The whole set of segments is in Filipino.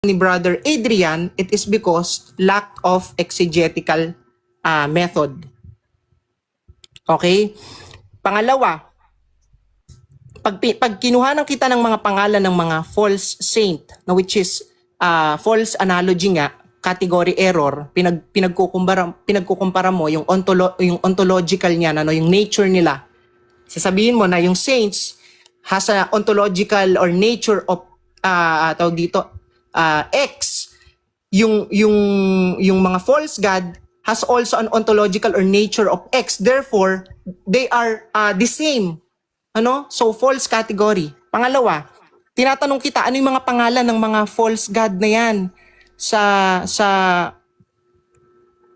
ni Brother Adrian, it is because lack of exegetical method. Okay? Pangalawa, pag kinuhanan kita ng mga pangalan ng mga false saint, na which is false analogy nga, category error, pinagkukumpara mo yung ontological niya, ano, yung nature nila. Sasabihin mo na yung saints has a ontological or nature of tawag dito X. Yung mga false god has also an ontological or nature of X. Therefore, they are the same. Ano? So, false category. Pangalawa, tinatanong kita, ano yung mga pangalan ng mga false god na yan sa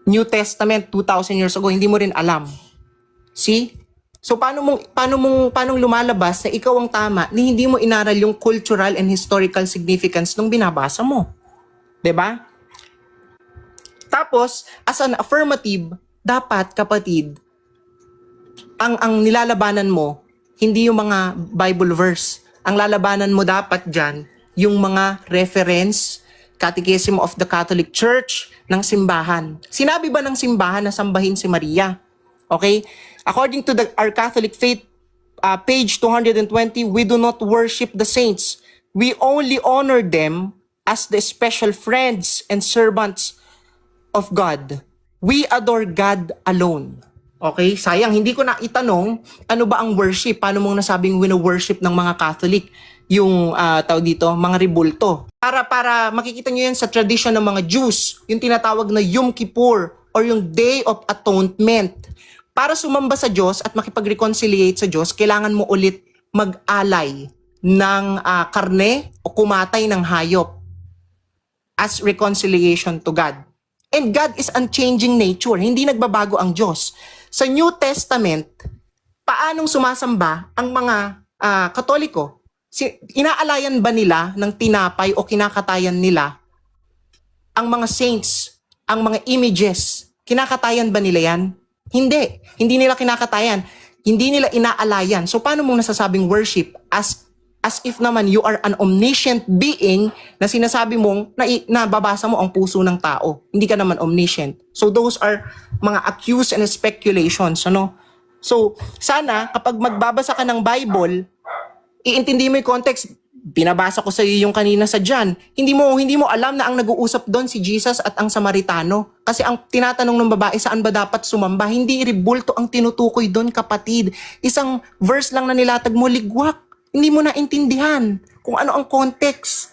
New Testament 2,000 years ago? Hindi mo rin alam. See? So, paano lumalabas na ikaw ang tama na hindi mo inaral yung cultural and historical significance nung binabasa mo? 'Di ba? Tapos, as an affirmative, dapat, kapatid, ang nilalabanan mo, hindi yung mga Bible verse. Ang lalabanan mo dapat dyan, yung mga reference, Catechism of the Catholic Church, ng simbahan. Sinabi ba ng simbahan na sambahin si Maria? Okay? According to our Catholic faith, page 220, we do not worship the saints. We only honor them as the special friends and servants of God. We adore God alone. Okay? Sayang, hindi ko na itanong ano ba ang worship. Paano mong nasabing wino-worship ng mga Catholic yung tawag dito, mga rebulto. Para makikita nyo yan sa tradition ng mga Jews, yung tinatawag na Yom Kippur or yung Day of Atonement. Para sumamba sa Diyos at makipag-reconciliate sa Diyos, kailangan mo ulit mag-alay ng karne o kumatay ng hayop as reconciliation to God. And God is unchanging nature. Hindi nagbabago ang Diyos. Sa New Testament, paanong sumasamba ang mga Katoliko? Inaalayan ba nila ng tinapay o kinakatayan nila ang mga saints, ang mga images? Kinakatayan ba nila yan? Hindi. Hindi nila kinakatayan. Hindi nila inaalayan. So paano mong nasasabing worship as if naman you are an omniscient being na sinasabi mong nababasa mo ang puso ng tao. Hindi ka naman omniscient. So those are mga accuse and speculations, ano? So sana kapag magbabasa ka ng Bible, iintindi mo yung context. Binabasa ko sa iyo yung kanina sa John. Hindi mo alam na ang nag-uusap doon si Jesus at ang Samaritano. Kasi ang tinatanong ng babae, saan ba dapat sumamba? Hindi rebulto ang tinutukoy doon, kapatid. Isang verse lang na nilatag mo, ligwak. Hindi mo naintindihan kung ano ang context.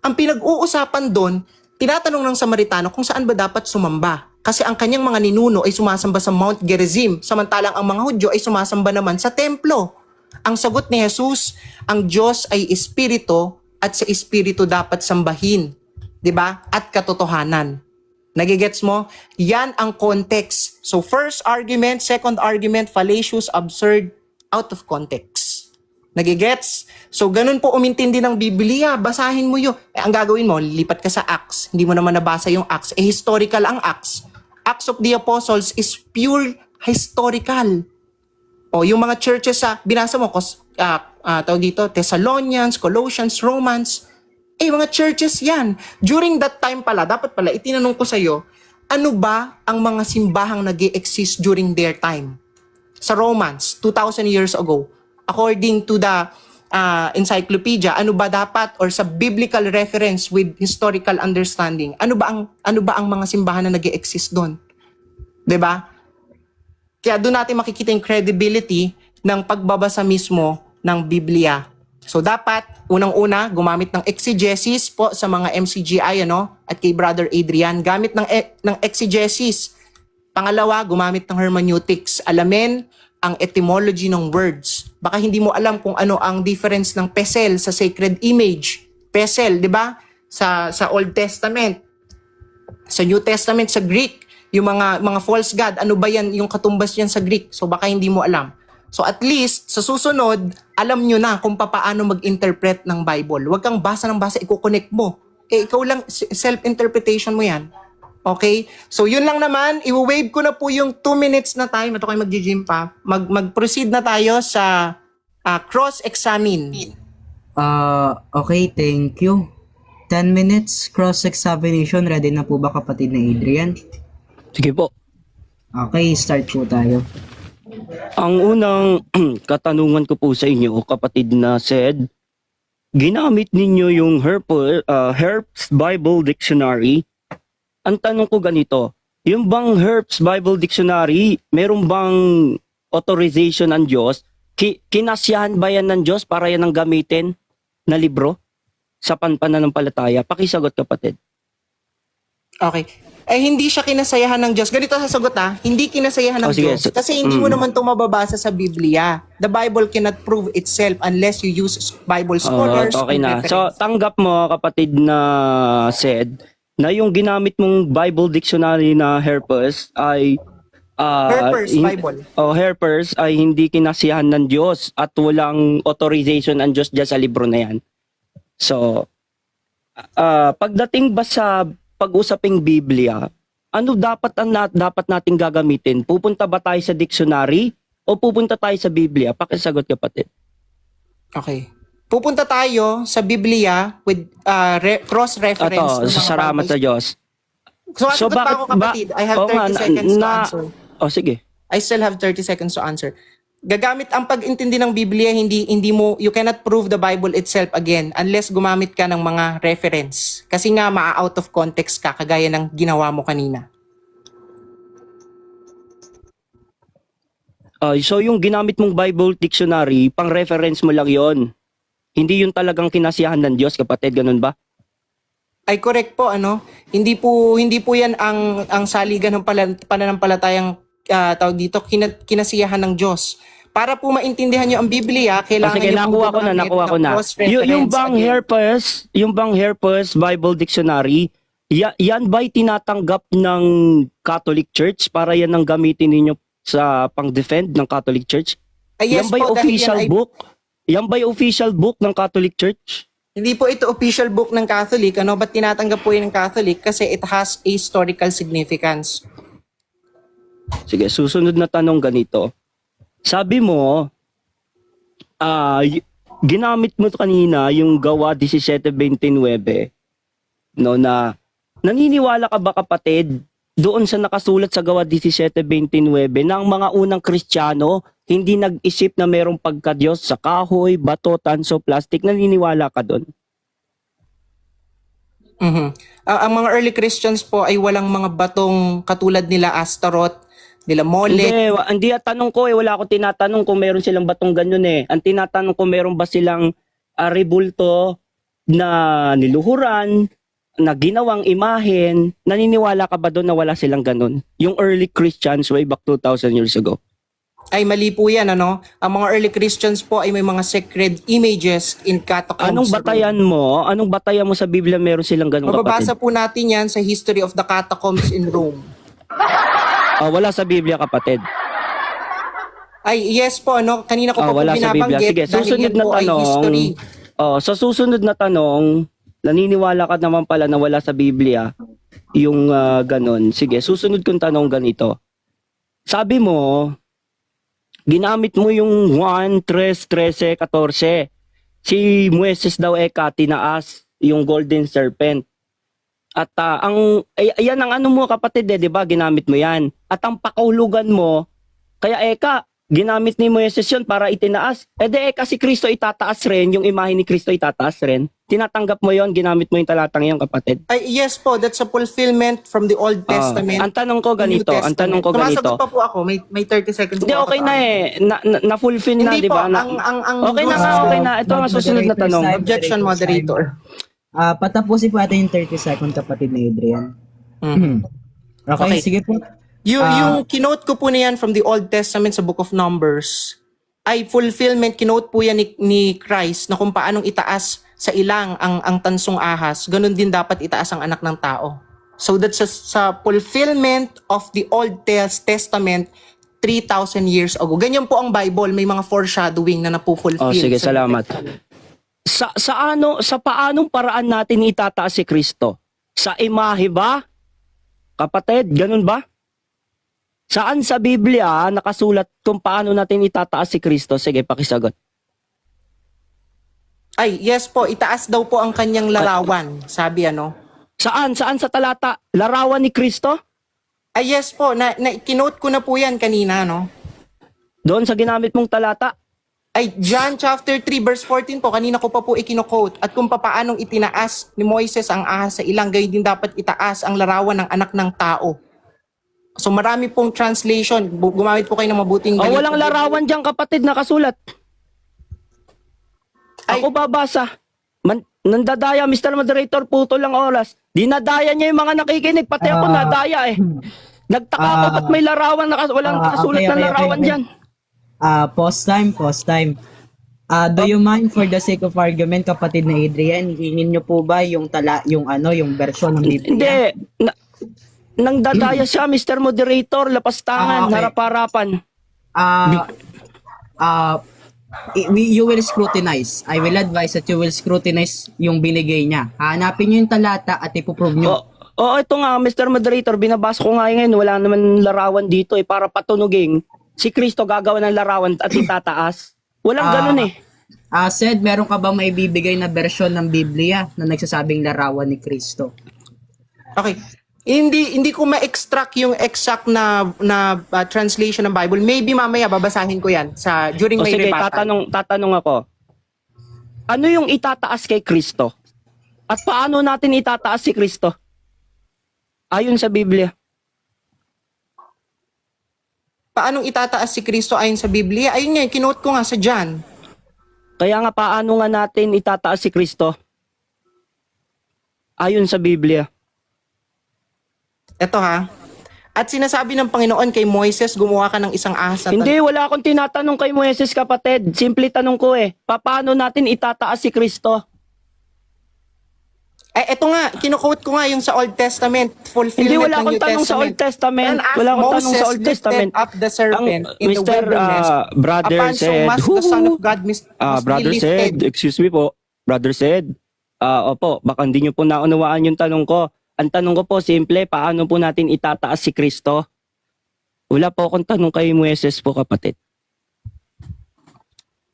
Ang pinag-uusapan doon, tinatanong ng Samaritano kung saan ba dapat sumamba. Kasi ang kanyang mga ninuno ay sumasamba sa Mount Gerizim, samantalang ang mga Hudyo ay sumasamba naman sa templo. Ang sagot ni Jesus, ang Diyos ay espiritu at sa espiritu dapat sambahin, 'di ba? At katotohanan. Nagigets mo? Yan ang context. So first argument, second argument, fallacious, absurd, out of context. Nagigets? So ganun po umintindi ng Biblia. Basahin mo yun. Ang gagawin mo, lipat ka sa Acts. Hindi mo naman nabasa yung Acts. Historical ang Acts. Acts of the Apostles is pure historical. O yung mga churches binasa mo, tawag dito, Thessalonians, Colossians, Romans, mga churches yan. During that time pala, dapat pala, itinanong ko sa'yo, ano ba ang mga simbahang nag-i-exist during their time? Sa Romans, 2,000 years ago, according to the encyclopedia, ano ba dapat, or sa biblical reference with historical understanding, ano ba ang mga simbahan na nag-i-exist doon? 'Di ba? Kaya doon natin makikita yung credibility ng pagbabasa mismo ng Biblia. So dapat, unang-una, gumamit ng exegesis po sa mga MCGI, at kay Brother Adrian, gamit ng exegesis. Pangalawa, gumamit ng hermeneutics. Alamin ang etymology ng words. Baka hindi mo alam kung ano ang difference ng pesel sa sacred image. Pesel, di ba? Sa Old Testament. Sa New Testament, sa Greek, yung mga false god, ano ba yan, yung katumbas yan sa Greek? So baka hindi mo alam. So at least, sa susunod, alam nyo na kung paano mag-interpret ng Bible. Huwag kang basa ng basa, i-connect mo. Ikaw lang, self-interpretation mo yan. Okay? So yun lang naman, i-wave ko na po yung 2 minutes na time. Ito kayo mag-gym pa. Mag-proceed na tayo sa cross-examine. Okay, thank you. 10 minutes cross-examination. Ready na po ba kapatid na Adrian? Sige po. Okay, start po tayo. Ang unang katanungan ko po sa inyo, kapatid na Sed, ginamit ninyo yung Herp's Bible Dictionary. Ang tanong ko ganito, yung bang Herp's Bible Dictionary, meron bang authorization ng Diyos? Kinasyahan ba yan ng Diyos para yan ang gamitin na libro sa pananampalataya? Pakisagot kapatid. Okay. Hindi siya kinasayahan ng Diyos. Ganito sasagot hindi kinasayahan ng Sige. Diyos. Kasi hindi mo naman ito mababasa sa Biblia. The Bible cannot prove itself unless you use Bible scholars. Okay and na. reference. So, tanggap mo, kapatid na Sed, na yung ginamit mong Bible Dictionary na Herpes ay Herpers Bible. Herpes ay hindi kinasiyahan ng Diyos at walang authorization ng Diyos dyan sa libro na yan. So, pagdating ba sa pag-usaping Biblia, ano dapat nating gagamitin? Pupunta ba tayo sa dictionary o pupunta tayo sa Biblia? Pakisagot kapatid. Okay. Pupunta tayo sa Biblia with cross-reference. Ito, salamat sa Diyos. So, sagot pa ako kapatid. I have 30 seconds to answer. Sige. I still have 30 seconds to answer. Gagamit ang pag-intindi ng Biblia, you cannot prove the Bible itself again unless gumamit ka ng mga reference. Kasi nga, out of context ka, kagaya ng ginawa mo kanina. So yung ginamit mong Bible Dictionary, pang reference mo lang yon. Hindi yun talagang kinasiyahan ng Diyos, kapatid, ganun ba? Ay correct po, Hindi po 'yan ang saligan ng pananampalatayang tawag dito, kinasiyahan ng Diyos. Para po maintindihan niyo ang Biblia, kailangan sige, niyo nakuha ko na. Yung bang Herpes Bible Dictionary, yan ba'y tinatanggap ng Catholic Church para yan ang gamitin ninyo sa pang-defend ng Catholic Church? Yes yan ba'y po, official book? Yan ba'y official book ng Catholic Church? Hindi po ito official book ng Catholic. Ba't tinatanggap po yan ng Catholic? Kasi it has a historical significance. Sige, susunod na tanong ganito. Sabi mo, ginamit mo kanina yung Gawa 17:29, no, na naniniwala ka ba kapatid doon sa nakasulat sa Gawa 17:29 ng mga unang Kristiyano hindi nag-isip na mayroong pagka-Diyos sa kahoy, bato, tanso, plastic? Naniniwala ka doon? Ang mga early Christians po ay walang mga batong katulad nila Astaroth, nila Molech. Hindi, tanong ko wala akong tinatanong kung meron silang batong ganyan Ang tinatanong ko, meron ba silang rebulto na niluhuran, na ginawang imahen? Naniniwala ka ba doon na wala silang ganun? Yung early Christians way back 2,000 years ago. Ay mali po yan, Ang mga early Christians po ay may mga sacred images in catacombs. Anong batayan mo sa Biblia meron silang ganun, mababasa kapatid? po natin yan sa History of the Catacombs in Rome. Wala sa Biblia, kapatid. Ay, yes po, kanina ko pa po Wala sa Biblia. binabanggit. Sige, susunod na history. sa susunod na tanong, naniniwala ka naman pala na wala sa Biblia yung ganun. Sige, susunod kong tanong ganito. Sabi mo, ginamit mo yung 1, 3, 13, 14. Si Moises daw tinaas yung golden serpent. At yan ang ano mo kapatid, di ba? Ginamit mo yan. At ang pakahulugan mo, kaya ginamit ni Moises yun para itinaas. Si Kristo itataas rin, yung imahe ni Kristo itataas rin. Tinatanggap mo yon, ginamit mo yung talatang yon, kapatid. Ay, yes po, that's a fulfillment from the Old Testament. Ang tanong ko ganito, Sumasagot pa po ako, may 30 seconds Hindi, po okay ako. na na-fulfill na, di ba? Okay na nga, okay na. Ito ang susunod na tanong. Objection, moderator. Patapusin po natin yung 30 second kapatid ni Adrian. Okay, sige po. Yung kinote ko po niyan from the Old Testament sa Book of Numbers ay fulfillment, kinote po yan ni Christ na kung paanong itaas sa ilang ang tansong ahas, ganun din dapat itaas ang anak ng tao. So that's sa fulfillment of the Old Testament 3,000 years ago. Ganyan po ang Bible, may mga foreshadowing na napufulfill. Sige, salamat. Sa paanong paraan natin itataas si Kristo? Sa imahe ba? Kapatid, ganun ba? Saan sa Biblia nakasulat kung paano natin itataas si Kristo? Sige, pakisagot. Ay, yes po, itaas daw po ang kanyang larawan. Sabi ano? Saan? Saan sa talata? Larawan ni Kristo? Ay, yes po, kinote ko na po yan kanina, no? Doon sa ginamit mong talata? Ay, John chapter 3 verse 14 po, kanina ko pa po ikino-quote. At kung papaanong itinaas ni Moises ang ahas sa ilang, gayon din dapat itaas ang larawan ng anak ng tao. So marami pong translation. Gumamit po kayo ng mabuting Oh, walang larawan dyan, kapatid, nakasulat. Ay. Ako babasa. Nandadaya, Mr. Moderator, puto lang oras. Dinadaya niya yung mga nakikinig. Pati ako nadaya eh. Nagtaka ako, ba't may larawan, walang nakasulat na larawan dyan. Pause time. Do you mind for the sake of argument, kapatid na Adrian, hingin niyo po ba yung yung version ng Biblia? Hindi. Nang dadaya siya, Mr. Moderator, lapastangan, Okay. harap-harapan. You will scrutinize. I will advise that you will scrutinize yung binigay niya. Hanapin niyo yung talata at ipoprove niyo. Ito nga, Mr. Moderator, binabasa ko nga ngayon, wala naman larawan dito eh, para patunugin. Si Kristo gagawa ng larawan at itataas. Walang ganun eh. Said, meron ka ba maibibigay na version ng Biblia na nagsasabing larawan ni Kristo? Okay. Hindi ko ma-extract yung exact na translation ng Bible. Maybe mamaya babasahin ko yan during my Sige, rebuttal. tatanong ako. Ano yung itataas kay Kristo? At paano natin itataas si Kristo? Ayon sa Biblia. Paanong itataas si Kristo ayon sa Biblia? Ayun nga, kinote ko nga sa John. Kaya nga, paano nga natin itataas si Kristo? Ayon sa Biblia. Ito ha. At sinasabi ng Panginoon kay Moises, gumawa ka ng isang ahas na Hindi, wala akong tinatanong kay Moises, kapatid. Simple tanong ko eh. Paano natin itataas si Kristo? Ito nga, kino-quote ko nga yung sa Old Testament, fulfillment Hindi, wala ng akong New tanong sa Old Testament. And as Wala akong tanong Moses sa Old Testament. lifted up the serpent in the Mr. wilderness, Brother upon so said, much the Son of God must be Brother said, lifted. excuse me po, Brother said, opo, baka hindi nyo po naunawaan yung tanong ko. Ang tanong ko po, simple, paano po natin itataas si Kristo? Wala po akong tanong kay Moises po, kapatid.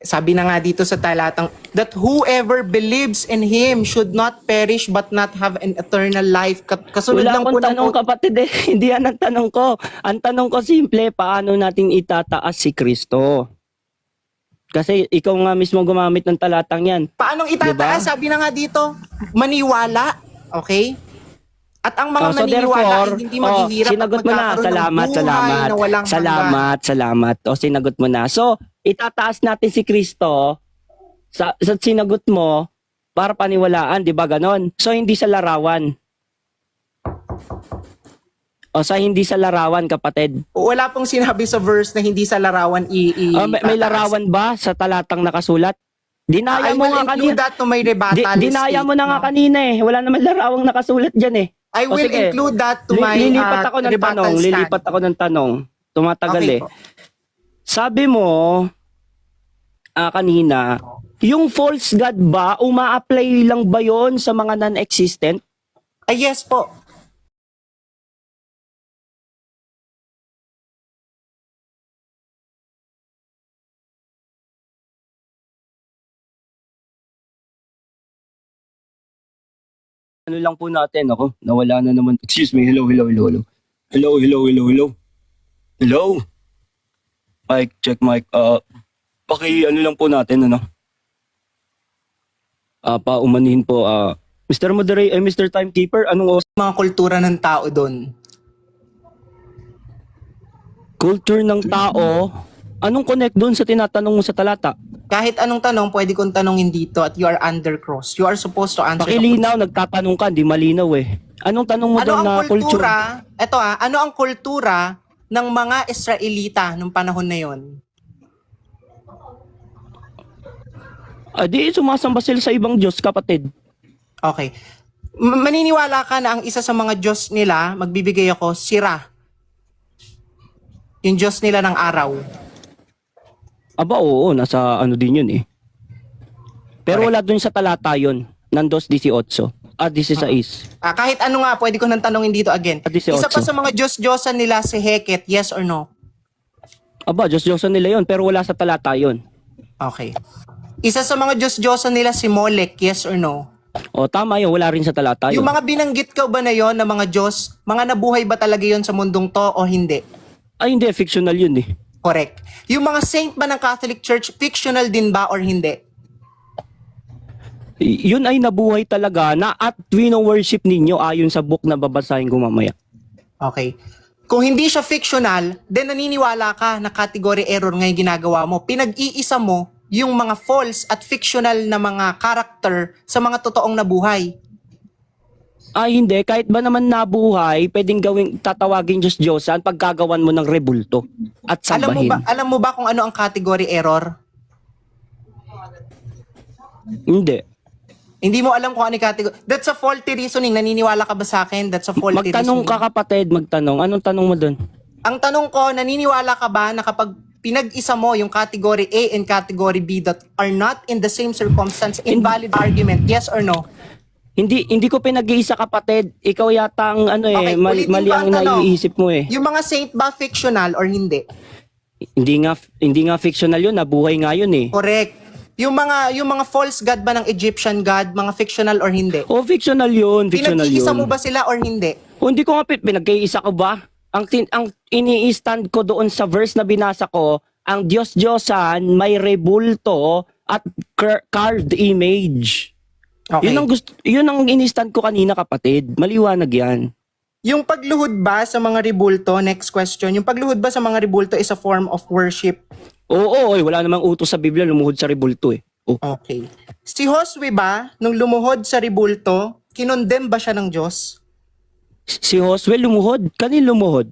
Sabi na nga dito sa talatang, that whoever believes in Him should not perish but not have an eternal life. Kasunod Wala lang po akong ng tanong, kapatid eh. Hindi yan ang tanong ko. Ang tanong ko simple, paano natin itataas si Kristo? Kasi ikaw nga mismo gumamit ng talatang yan. Paanong itataas? Diba? Sabi na nga dito, maniwala. Okay? At ang mga So maniniwala therefore, ay hindi maghihirap at sinagot mo na. magkakaroon Salamat, ng buhay na walang hanggan. salamat. O, sinagot mo na. So, itataas natin si Kristo sa sinagot mo para paniwalaan, di ba ganon? So, hindi sa larawan. O, sa hindi sa larawan, kapatid. Wala pong sinabi sa verse na hindi sa larawan May larawan ba sa talatang nakasulat? Dinaya I mo will nga include kanina. that to my rebuttal Dinaya mo na nga statement. kanina eh. Wala naman larawang nakasulat dyan eh. I O, will sige. include that to my Lilipat ako ng rebuttal tanong. stand. Lilipat ako ng tanong. Tumatagal Okay eh. po. Sabi mo, kanina, yung false god ba, uma-apply lang ba yon sa mga non-existent? Ay, yes po. Ano lang po natin, ako, nawala na naman. Excuse me, hello. Hello? Mic, check mic. Ano lang po natin, ano? Paumanhin po, Mr. Moderator, Mr. Timekeeper, anong Mga kultura ng tao doon. culture ng tao? Anong connect doon sa tinatanong mo sa talata? Kahit anong tanong, pwede kong tanongin dito at you are under cross. You are supposed to answer the Pakilinaw, nagtatanong ka, di malinaw eh. Anong tanong mo Ano doon ang na culture? kultura? Ano ang kultura ng mga Israelita nung panahon na yon? Di sumasamba sila sa ibang Diyos, kapatid. Okay. Maniniwala ka na ang isa sa mga Diyos nila, magbibigay ako, Sira. Yung Diyos nila ng araw. Aba, oo, nasa ano din yun eh. Pero Correct. wala dun sa talata yun. Nandos 18. 16. Kahit ano nga, pwede ko nang tanongin dito again. 18. Isa pa sa mga Diyos-Diyosan nila si Heket, yes or no? Aba, Diyos-Diyosan nila yun, pero wala sa talata yun. Okay. Isa sa mga Diyos-Diyosan nila si Molech, yes or no? O tama yun, wala rin sa talata yun. Yung mga binanggit ka ba na yon na mga Diyos, mga nabuhay ba talaga yon sa mundong to o hindi? Ay hindi, fictional yun eh. Correct. Yung mga saint ba ng Catholic Church, fictional din ba or hindi? Yun ay nabuhay talaga na at wino-worship ninyo ayon sa book na babasahin ko mamaya. Okay. Kung hindi siya fictional, then naniniwala ka na category error nga yung ginagawa mo. Pinag-iisa mo yung mga false at fictional na mga character sa mga totoong nabuhay. Ay hindi, kahit ba naman nabuhay, pwedeng gawing tatawagin Diyos-Diyosan pagkagawan mo ng rebulto at sambahin. Alam mo ba kung ano ang category error? Hindi. Hindi mo alam kung ano yung category. That's a faulty reasoning. Naniniwala ka ba sa akin? That's a faulty Magtanong reasoning. ka kapatid, magtanong. Anong tanong mo dun? Ang tanong ko, naniniwala ka ba na kapag pinag-isa mo yung category A and category B that are not in the same circumstance, invalid argument, yes or no? Hindi ko pinag-iisa kapatid. Ikaw yata ang Okay, mali ulitin ko ang ang tanong. naiisip mo eh. Yung mga saint ba fictional or hindi? Hindi nga fictional yun, nabuhay nga yun eh. Correct. Yung mga false god ba ng Egyptian god, mga fictional or hindi? Oh, fictional yun, fictional yun. Pinag-iisa mo ba sila or hindi? O, hindi ko nga pinag-iisa ko ba? Ang ini-stand ko doon sa verse na binasa ko, ang Diyos-Diyosan may rebulto at carved image. Okay. Yun ang ini-stand ko kanina kapatid. Maliwanag yan. Yung pagluhod ba sa mga rebulto, next question, yung pagluhod ba sa mga rebulto is a form of worship? Oo, wala namang utos sa Biblia lumuhod sa rebulto eh. Oh. Okay. Si Josue ba, nung lumuhod sa rebulto, kinondem ba siya ng Diyos? Si Josue lumuhod? Kanin lumuhod?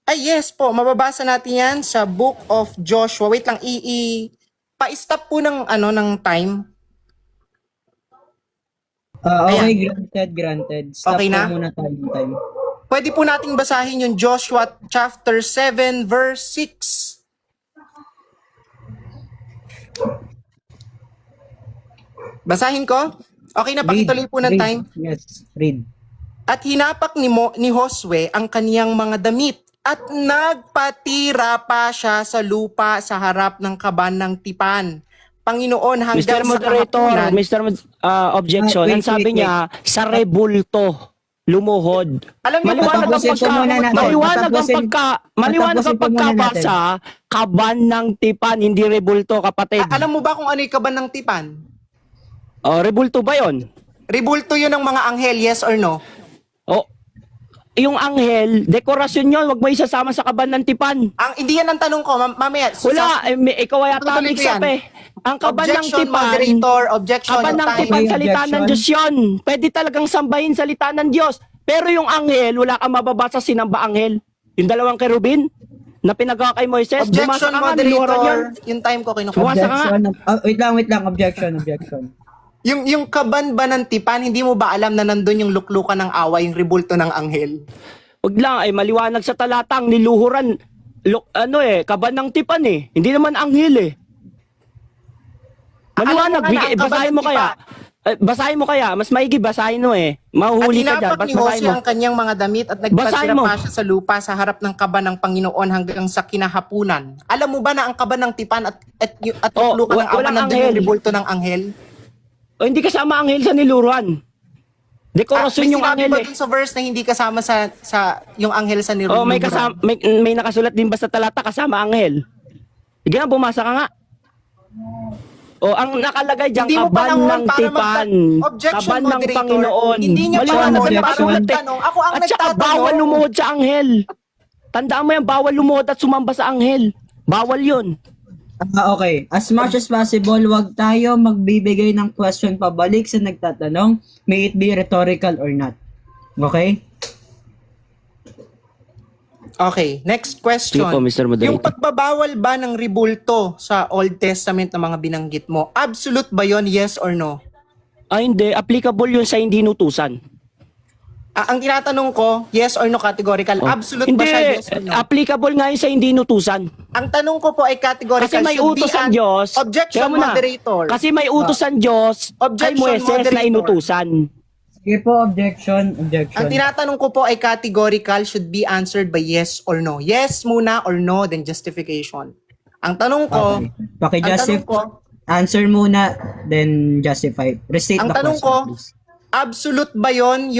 Ay yes po, mababasa natin yan sa Book of Joshua. Wait lang, pa-stop po ng time. Okay, granted. Stop Okay na? po muna tayo ng time. Pwede po nating basahin yung Joshua chapter 7 verse 6. Basahin ko? Okay na, pakituloy po ng Read. time. Yes, read. At hinapak ni Josue ang kaniyang mga damit at nagpatira pa siya sa lupa sa harap ng kaban ng tipan. Panginoon Mr. hanggang sa Moderator, kahapunan. Objection. Wait, Ang sabi wait. niya, sa rebulto, lumuhod. Alam niyo po Maliwanag ba, ang Patapusin po muna natin. maliwanag ang Patapusin po muna pagkabasa, kaban ng tipan, hindi rebulto, kapatid. alam mo ba kung ano yung kaban ng tipan? Rebulto ba yon? Rebulto yun ng mga anghel, yes or no? O, yung anghel, dekorasyon yun, wag mo isasama sa kaban ng tipan. Hindi yan ang tanong ko, mamaya. Wala, ikaw ay ata Tutuloy ko mix up yan. eh. Ang kaban ng Objection, tipan, moderator, objection, kaban yung ng time. tipan, May salita ng objection? Diyos yun. Pwede talagang sambahin salita ng Diyos. Pero yung anghel, wala kang mababasa sinamba anghel. Yung dalawang kerubin, na pinagawa kay Moises, bumasa Objection, ka nga, niluhuran yan. moderator. Yung time ko kinukuha. Bumasa ka nga. Wait lang. Objection. Yung kaban ba ng tipan, hindi mo ba alam na nandun yung luklukan ng awa, yung rebulto ng anghel? Wag lang, ay maliwanag sa talatang, niluhuran, kaban ng tipan eh. Hindi naman anghel eh. Maliwanag, Alam mo nga na ang kaban basahin ng mo kaya. Basahin mo kaya, mas maigi, basahin mo eh. At Mahuhuli ka dyan, hinapak ni basahin Jose mo. ang kanyang mga damit at Basahin nagpatira mo. pa siya sa lupa sa harap ng kaban ng Panginoon hanggang sa kinahapunan. Alam mo ba na ang kaban ng tipan at luklukan ng awa walang nandun anghel. yung rebulto ng anghel? O hindi kasama anghel sa niluruan. Dekorasyon May yung sinabi anghel ba eh. dun sa verse na hindi kasama sa yung anghel sa niluruan? Oh, may nakasulat din ba sa talata kasama anghel? Sige nga, bumasa ka nga. O, ang nakalagay diyan Hindi mo kaban panahon ng para tipan, Objection, kaban ng moderator. Panginoon. Hindi niya Maliwanag panahon ang para nakasulat eh. magtanong. Ako ang At saka nagtatanong. bawal lumuhod sa anghel. Tandaan mo yan, bawal lumuhod at sumamba sa anghel. Bawal yun. Okay. As much as possible, wag tayo magbibigay ng question pabalik sa nagtatanong, may it be rhetorical or not. Okay? Okay, next question. Sige po, Mr. Moderator. Yung pagbabawal ba ng rebulto sa Old Testament na mga binanggit mo, absolute ba yon, yes or no? Hindi. Applicable yun sa hindi nutusan. Ang tinatanong ko, yes or no categorical. Absolute Hindi. ba siya, yes or no? Applicable nga yun sa hindi nutusan. Ang tanong ko po ay categorical. Kasi may should be utos ang Diyos. Objection, Kaya mo na. moderator. Kasi may utos ang Diyos kay Objection, Moises na moderator. inutusan. Sige po, objection. Ang tinatanong ko po ay categorical, should be answered by yes or no. Yes muna or no, then justification. Ang tanong ko, Okay. ang tanong ko, Answer muna, then justify. Restate Ang the tanong question, ko, please. absolute ba yon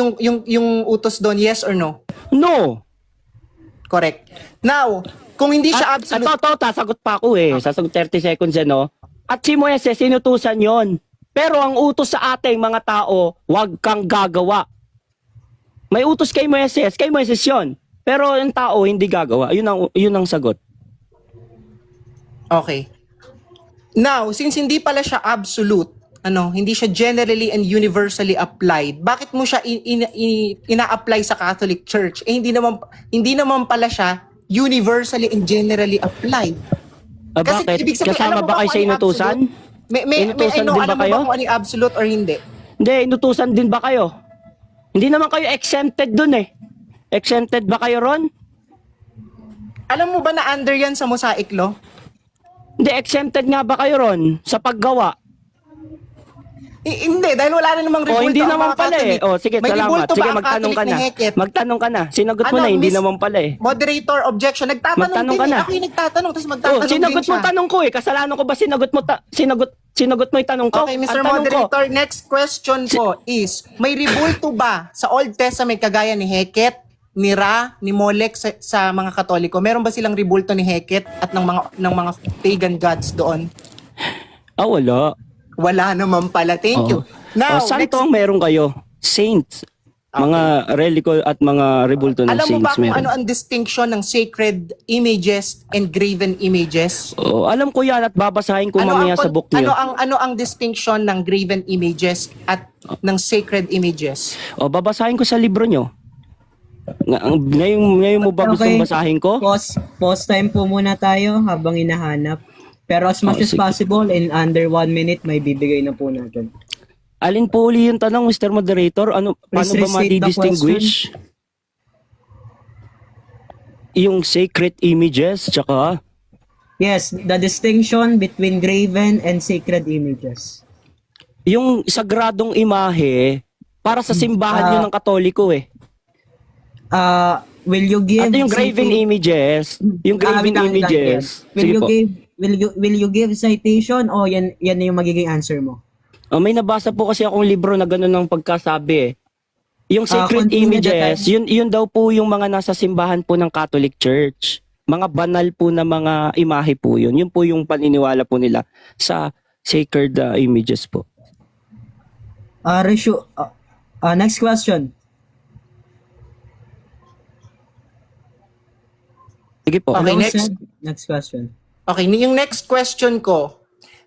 yung utos doon? Yes or no? No. Correct. Now, kung hindi siya At absolute, sasagot pa ako eh. Sasagot 30 seconds yan, no? At si Moises, sinutusan yon. Pero ang utos sa ating mga tao, wag kang gagawa. May utos kay Moises yon. Pero ang tao, hindi gagawa. Yun ang sagot. okay. Now, since hindi pala siya absolute, hindi siya generally and universally applied, bakit mo siya ina-apply sa Catholic Church? Hindi naman pala siya universally and generally applied. Kasi Bakit? ibig sabihin, Kasama alam mo ba ba kayo kung sa ano yung inutusan? Inutusan din ba alam mo kayo? ba kung ano yung absolute or hindi? Hindi, inutusan din ba kayo? Hindi naman kayo exempted dun eh. Exempted ba kayo ron? Alam mo ba na under yan sa Mosaic Law? Hindi, exempted nga ba kayo ron sa paggawa? Hindi, dahil wala na namang rebulto Hindi ang naman mga pala Catholic. eh. Sige, May salamat. rebulto ba Sige, ang magtanong ka Catholic na. Heket? Magtanong ka na. Sinagot mo na, hindi Miss naman pala eh. Moderator, objection. Nagtatanong Magtanong din ka eh. na. Ako yung nagtatanong, tapos magtatanong din Sinagot mo siya. tanong ko eh. Kasalanan ko ba sinagot mo yung tanong ko? Okay, Mr. Ang tanong ko, Moderator, next question po is, may rebulto ba sa Old Testament kagaya ni Heket, ni Ra, ni Molech sa mga Katoliko? Meron ba silang rebulto ni Heket at ng mga pagan gods doon? wala. Wala naman pala. Thank you. Now, santo ang meron kayo. Saints. Mga reliko at mga rebulto ng alam mo ba saints kung meron. ano ang distinction ng sacred images and graven images? Alam ko yan at babasahin ko mamaya sa book niyo. Ano ang distinction ng graven images at ng sacred images? Babasahin ko sa libro nyo. Ngayon mo ba gustong basahin ko? Pause time po muna tayo habang hinahanap. Pero as much as Sige. possible, in under 1 minute, may bibigay na po natin. Alin po uli yung tanong, Mr. Moderator? Paano ba restate the madi-distinguish? Yung sacred images, tsaka Yes, the distinction between graven and sacred images. yung sagradong imahe para sa simbahan nyo ng Katoliko eh. Will you give At yung graven images, yung graven images. Sige po. Will you give citation o yan na yung magiging answer mo? May nabasa po kasi akong libro na gano'n ang pagkasabi eh. Yung sacred continue the images, yun daw po yung mga nasa simbahan po ng Catholic Church. Mga banal po na mga imahe po yun. Yun po yung paniniwala po nila sa sacred images po. Next question. Sige po. Okay, Hello, next. sir. Next question. Okay, yung next question ko,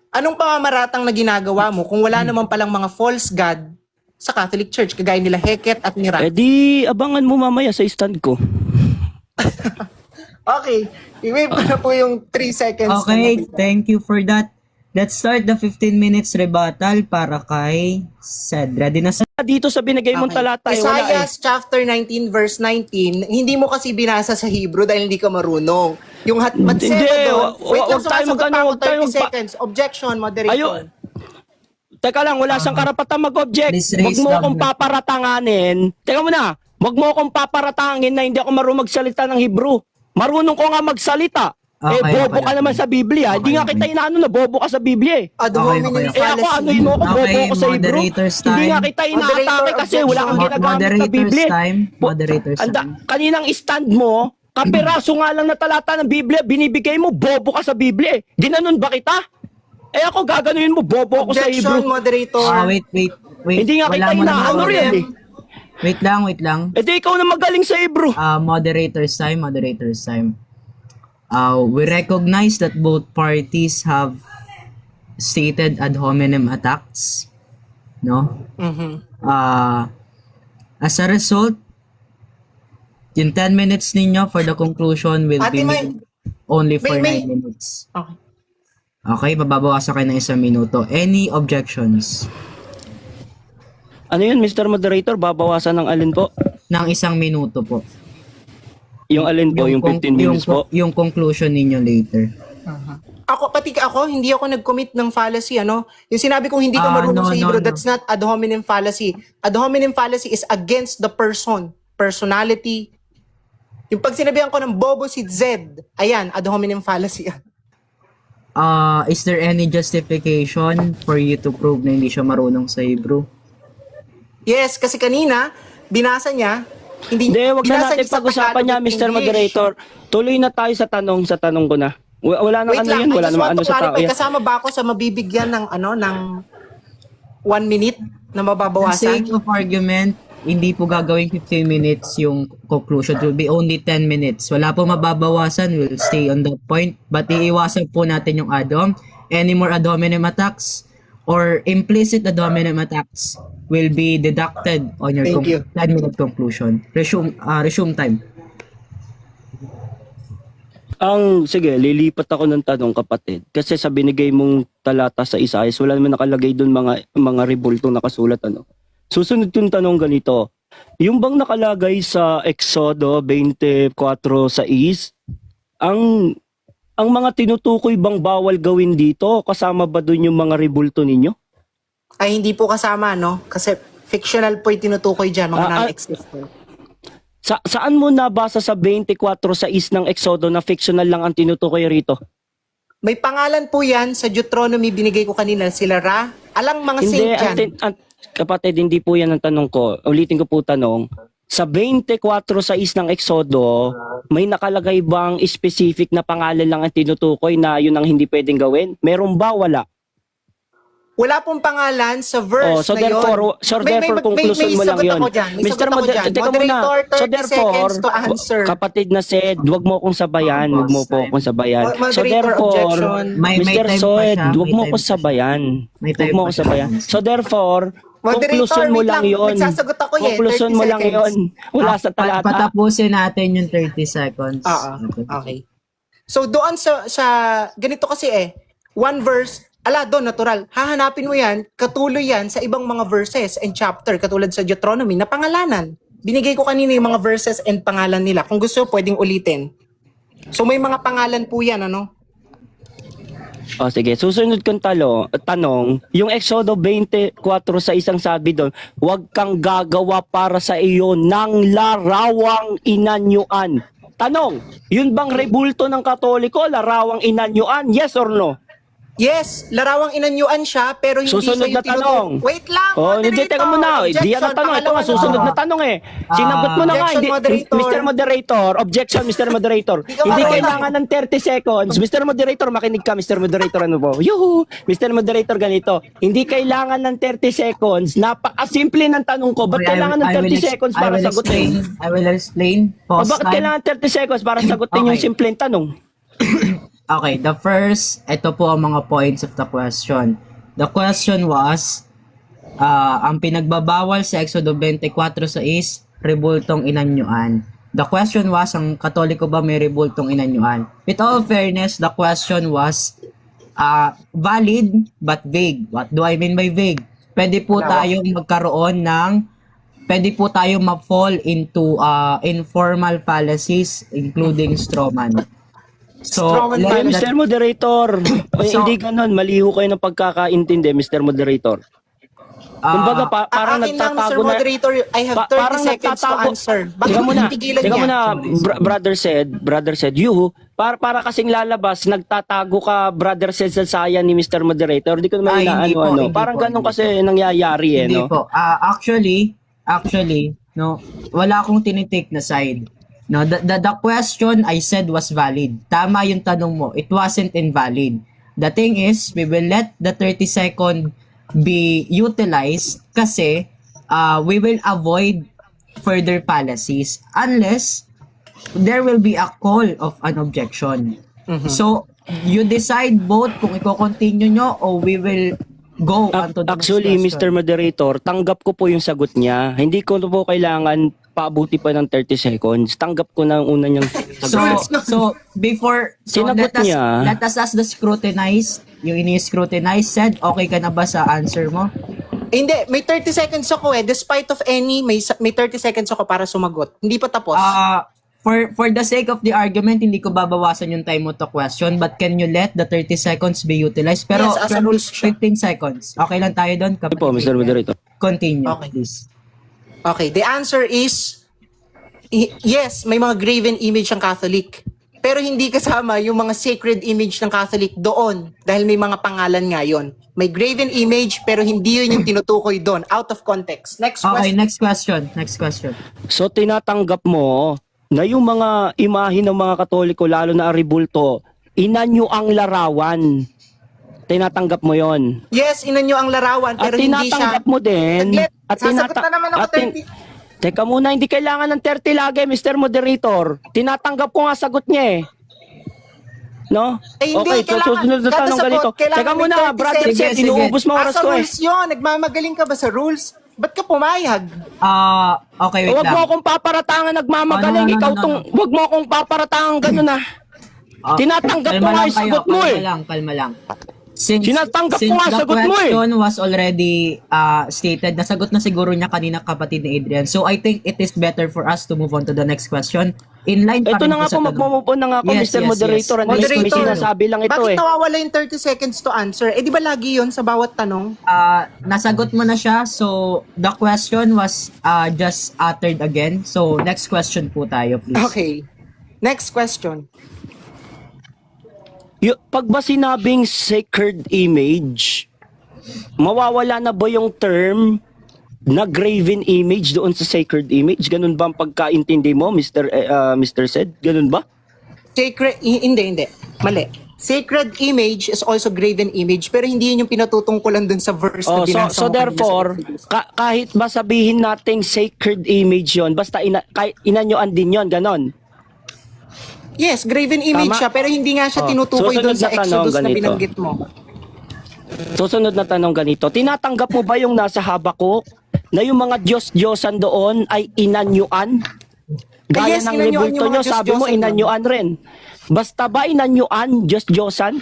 anong pamamaratang na ginagawa mo kung wala naman palang mga false god sa Catholic Church, kagaya nila Heket at ni Ra? Di abangan mo mamaya sa stand ko. Okay, i-wave ko na po yung 3 seconds. Okay, thank you for that. Let's start the 15 minutes rebuttal para kay Sed. Ready na, sir? Dito sa binigay mong talata eh, wala eh. Isaiah chapter 19 verse 19, hindi mo kasi binasa sa Hebrew dahil hindi ka marunong. Yung matsema Hindi, doon, wait lang, wag tayo sumasagot pa ako, wag tayo 30 seconds. Objection, moderator. Teka lang, wala siyang karapatang mag-object. Please Huwag raise mo down akong the- paparatanganin. Teka muna, huwag mo akong paparatangin na hindi ako marunong magsalita ng Hebrew. Marunong ko nga magsalita. Okay, Bobo okay, ka okay. naman sa Biblia. Hindi nga kita inaano na bobo ka sa Biblia eh. Ad Okay, hominem okay. Ako, fallacy. anuin mo ako, bobo Okay, ako sa Hebrew. moderator's Hindi nga time. kita inaatake Moderator, kasi wala kang ginagamit na Moderator's Biblia. time. Moderator's time. Kaninang stand mo, kapiraso nga lang na talata ng Biblia, binibigay mo, bobo ka sa Biblia eh. Ginanon ba kita? Ako gaganuin mo, bobo ako sa Objection, Hebrew. moderator. Wait. Hindi nga Wala kita mo na inaano mag- rin eh. Wait lang. Di ikaw na magaling sa Hebrew. Moderator's time. We recognize that both parties have stated ad hominem attacks, no? Mhm. As a result, yung 10 minutes ninyo for the conclusion will Ate be May- only for May- 9 minutes. Okay. Okay, mababawasan kayo ng 1 minuto. Any objections? Ano yun, Mr. Moderator? Babawasan ng alin po? Ng 1 minuto po. Yung alin po? Yung 15 minutes po? Yung conclusion ninyo later. Pati ako, hindi ako nag-commit ng fallacy, ano? Yung sinabi kong hindi ka marunong No, sa Hebrew, no. that's not ad hominem fallacy. Ad hominem fallacy is against the person, personality. Yung pag sinabihan ko ng bobo si Zed, ayan, ad hominem fallacy yan. Is there any justification for you to prove na hindi siya marunong sa Hebrew? Yes, kasi kanina, binasa niya, Hindi, wag na binasa natin niya sa pag-usapan Tagalog niya, at Mr. English. Moderator. Tuloy na tayo sa tanong ko na. Wala nang Wait ano lang, yun, I wala just namang want ano to sa tao. clarify, yan. kasama ba ako sa mabibigyan ng 1 minute na For mababawasan? sake of argument, hindi po gagawing 15 minutes yung conclusion. It will be only 10 minutes. Wala po mababawasan. We'll stay on that point. But iiwasan po natin yung ad-hom. Any more ad hominem attacks or implicit ad hominem attacks will be deducted on your Thank you. 10-minute conclusion. Resume time. Sige, lilipat ako ng tanong, kapatid. Kasi sa binigay mong talata sa Isaias, wala naman nakalagay doon mga rebultong nakasulat, ano. Susunod yung tanong ganito. Yung bang nakalagay sa Exodo 24:6, ang mga tinutukoy bang bawal gawin dito, kasama ba doon yung mga rebulto ninyo? Ay, hindi po kasama, no? Kasi fictional po yung tinutukoy dyan, mga non-existent. Saan mo nabasa sa 24:6 ng Exodo na fictional lang ang tinutukoy rito? May pangalan po yan sa Deuteronomy, binigay ko kanina, sila Ra. Alang mga Hindi, saint yan. kapatid, hindi po yan ang tanong ko. Ulitin ko po tanong. Sa 24:6 ng Exodo, may nakalagay bang specific na pangalan lang ang tinutukoy na yun ang hindi pwedeng gawin? Meron ba? Wala. Wala pong pangalan sa verse So na yun. therefore, conclusion mo lang sagot yun. ako dyan. May sagot ako dyan. Teka muna. Moderator, 30 So therefore, seconds to answer. kapatid na said, wag mo akong sabayan, wag mo po akong sabayan. So Moderator, therefore, objection. May Mr. time pa Soed, siya, wag may mo time akong pa siya. sabayan. May Wag time mo pa akong siya. sabayan. So therefore, conclusion mo wait lang yun. Magsasagot ako Conclusion 30 mo lang seconds. yun. Wala sa talata. Patapusin natin yung 30 seconds. Okay. So doon sa ganito kasi one verse, doon natural. Hahanapin mo yan, katuloy yan sa ibang mga verses and chapter katulad sa Deuteronomy na pangalanan. Binigay ko kanina yung mga verses and pangalan nila. Kung gusto, pwedeng ulitin. So may mga pangalan po yan, ano? Sige, susunod kong tanong, yung Exodo 24 sa isang sabi doon, huwag kang gagawa para sa iyo ng larawang inanyuan. Tanong, yun bang rebulto ng Katoliko, larawang inanyuan? Yes or no? Yes, larawang inanyuan siya, pero hindi Susunod siya na tanong. Wait lang, Hindi, teka muna. Di yan ang tanong. Ito nga, susunod na tanong Sinagot mo na nga. Objection, moderator. Mr. Moderator. Objection, Mr. Moderator. Di ka Hindi marunong. kailangan ng 30 seconds. Mr. Moderator, makinig ka, Mr. Moderator. Ano po? Yuhu! Mr. Moderator, ganito. Hindi kailangan ng 30 seconds. Napakasimple ng tanong ko. Ba't kailangan ng 30 seconds para sagutin? I will explain. O Pause bakit time. kailangan 30 seconds para sagutin yung Okay. simpleng tanong? Okay, ito po ang mga points of the question. The question was, ang pinagbabawal sa Exodo 24:6, rebultong inanyuan. The question was, ang Katoliko ba may rebultong inanyuan? With all fairness, the question was valid but vague. What do I mean by vague? Pwede po tayong ma-fall into informal fallacies, including strawman. So, Strawman Mr. Moderator, So- hindi ganon. Maliho kayo ng pagkakaintindi, Mr. Moderator. Kumbaga, parang akin lang, Mr. nagtatago na... Moderator, I have 30 parang seconds to nagtatago- answer. Bakit Teka muna, titigilan teka niya? muna, brother said, para kasing lalabas, nagtatago ka, brother said sa saya ni Mr. Moderator. Hindi ko naman Hindi po, hindi Parang po, ganon hindi kasi nangyayari Hindi no? po. Actually, no, wala akong tinitake na side. No, the question I said was valid. Tama yung tanong mo. It wasn't invalid. The thing is, we will let the 30 second be utilized kasi we will avoid further fallacies unless there will be a call of an objection. So, you decide both kung i-continue nyo or we will go on to the next Actually, question. Mr. Moderator, tanggap ko po yung sagot niya. Hindi ko po kailangan paabuti pa ng 30 seconds. Tanggap ko na ang una niyang Sinagot niya. Let us ask the scrutinized, yung ini-scrutinize said, okay ka na ba sa answer mo? Hindi, may 30 seconds ako Despite of any, may 30 seconds ako para sumagot. Hindi pa tapos. For the sake of the argument, hindi ko babawasan yung time mo to question, but can you let the 30 seconds be utilized? Pero Yes, as a rules siya. 15 seconds. Okay lang tayo doon? Ano po, Mr. Moderator. Continue, Okay. please. Okay, the answer is yes, may mga graven image ang Catholic. pero hindi kasama yung mga sacred image ng Catholic doon dahil may mga pangalan nga yun. May graven image pero hindi yun yung tinutukoy doon. Out of context. Next Okay, question. next question. So tinatanggap mo na yung mga imahe ng mga Katoliko, lalo na Aribulto, inanyo ang larawan. Tinatanggap mo yon. Yes, inanyo ang larawan At pero hindi siya... tinatanggap mo din. Saglit, At sasagot na naman ako 30. Teka muna, hindi kailangan ng 30 lagi, Mr. Moderator. Tinatanggap ko nga sagot niya eh. No? Eh, hindi, Okay, so kailangan. susunod na Kada tanong sagot, ganito. kailangan Teka may muna, 30 brother seconds. Seth, Sige. inuubos mo oras Sa ko eh. rules yun. Nagmamagaling ka ba sa rules? Ba't ka pumayag? Okay, wait Huwag mo lang. akong paparatangan nagmamagaling. No. Ikaw tong, huwag mo akong paparatangan ganun ah. Tinatanggap ko Kalma nga lang yung sagot kayo, mo eh. Kalma lang. Since Sinatanggap ko nga the sagot mo eh. question was already stated, nasagot na siguro niya kanina kapatid ni Adrian. So I think it is better for us to move on to the next question. In line pa Ito rin na nga sa po, tanong. magmumupon na nga ako, Yes, Mr. yes, Moderator. yes. At least may Moderator, sinasabi lang ito bakit eh. nawawala yung 30 seconds to answer? Eh di ba lagi yun sa bawat tanong? Nasagot mo na siya. So the question was just uttered again. So next question po tayo, please. Okay. Next question. Pag ba sinabing sacred image, mawawala na ba yung term na graven image doon sa sacred image? Ganun ba ang pagkaintindi mo, Mr. Sed? Ganun ba? Sacred, hindi. Mali. Sacred image is also graven image pero hindi yun yung pinatutungkulan dun sa verse na Oh, binasa so mo kanina therefore, sa kahit ba sabihin nating sacred image yon, basta inanyoan din yon, ganon. Yes, graven image Tama. siya pero hindi nga siya Oh, tinutukoy susunod dun sa na tanong, Exodus na ganito. binanggit mo. Susunod na tanong ganito, tinatanggap mo ba yung nasa Habakuk na yung mga Diyos-Diyosan doon ay inanyuan? Gaya Yes, ng inanyuan libulto yung mga nyo, sabi mo Diyos-Diyosan inanyuan rin. Basta ba inanyuan, Diyos-Diyosan?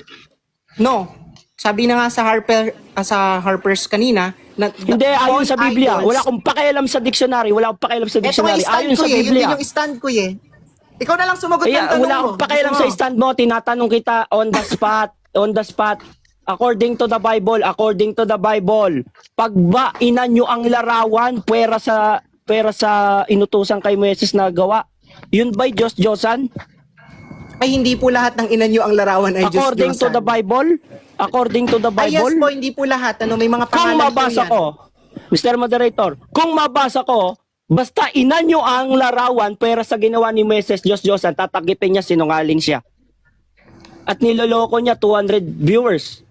No. Sabi na nga sa Harper's kanina na Hindi, ayon sa false Biblia. idols- Wala akong pakialam sa dictionary. Wala akong pakialam sa Ito nga dictionary. yung stand Ayon ko sa eh. Yun Biblia. din yung stand ko eh. Ikaw na lang sumagot ng Kaya tanong wala mo. akong pakialam Gusto sa mo? stand mo. Tinatanong kita on the spot. On the spot. According to the Bible, pag ba inanyo ang larawan pwera sa inutusan kay Moises na gawa, yun ba'y Diyos-Diyosan? Ay, hindi po lahat ng inanyo ang larawan ay According to the Bible? According to the Ay, yes Bible? po, hindi po lahat. Ano, may mga Kung pangalan mabasa po yan. ko, Mr. Moderator, kung mabasa ko, basta inanyo ang larawan pwera sa ginawa ni Moises, Diyos-Diyosan, tatakipin niya, sinungaling siya. At niloloko niya 200 viewers.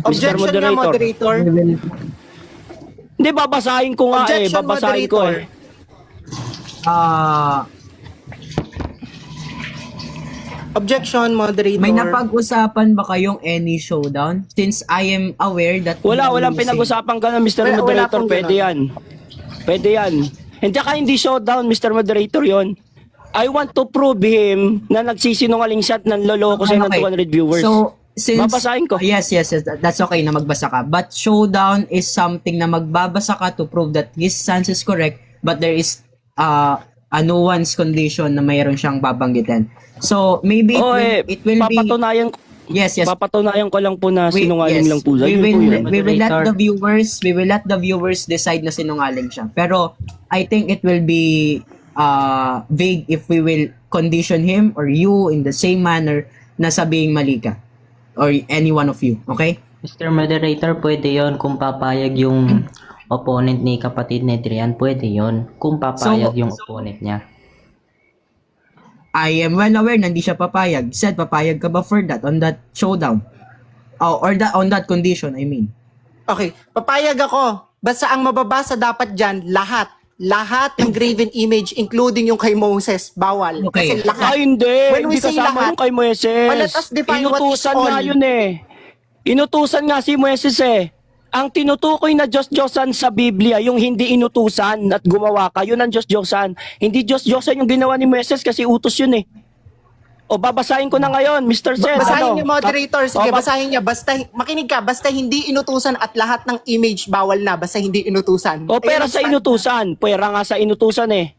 Mr. Objection nga, moderator. Hindi, babasahin ko nga Objection, babasahin ko moderator. Objection, moderator. May napag-usapan ba kayong any showdown? Since I am aware that... Walang pinag-usapan ka na, Mr. Wala Moderator. pong Pwede ganun. yan. Pwede yan. Hindi ka hindi showdown, Mr. Moderator, yon. I want to prove him na nagsisinungaling siya at nanloloko siya ng 200 viewers. So, since... Babasahin ko. Yes, that's okay na magbasa ka. But showdown is something na magbabasa ka to prove that his stance is correct, but there is a nuance condition na mayroon siyang babanggitin. So, maybe it will be... papatunayan, Yes. papatunayan ko lang po na sinungaling lang po. We Yun po yun. will let the viewers decide na sinungaling siya. Pero I think it will be vague if we will condition him or you in the same manner na sabihing mali ka or any one of you, okay? Mr. Moderator, pwede yon kung papayag yung opponent ni kapatid ni Adrian, pwede yon kung papayag yung opponent niya. I am well aware na hindi siya papayag. Said, papayag ka ba for that on that showdown? Or that on that condition, I mean. Okay, papayag ako. Basta ang mababasa dapat dyan, lahat. Lahat ng graven image, including yung kay Moses, bawal. Okay. Kasi lahat. Ay, hindi. When we Hindi say kasama lahat, yung kay Moises. well, let us define what is Inutusan nga all. yun eh. Inutusan nga si Moises eh. Ang tinutukoy na Diyos-Diyosan sa Biblia, yung hindi inutusan at gumawa ka, yun ang Diyos-Diyosan. Hindi Diyos-Diyosan yung ginawa ni Moises kasi utos yun eh. O babasahin ko na ngayon, Mr. Zed. Basahin ano? niyo, moderator. Sige, O, basahin niya. Basta, makinig ka, basta hindi inutusan at lahat ng image bawal na, basta hindi inutusan. O pera Ayun, sa inutusan. Pera nga sa inutusan eh.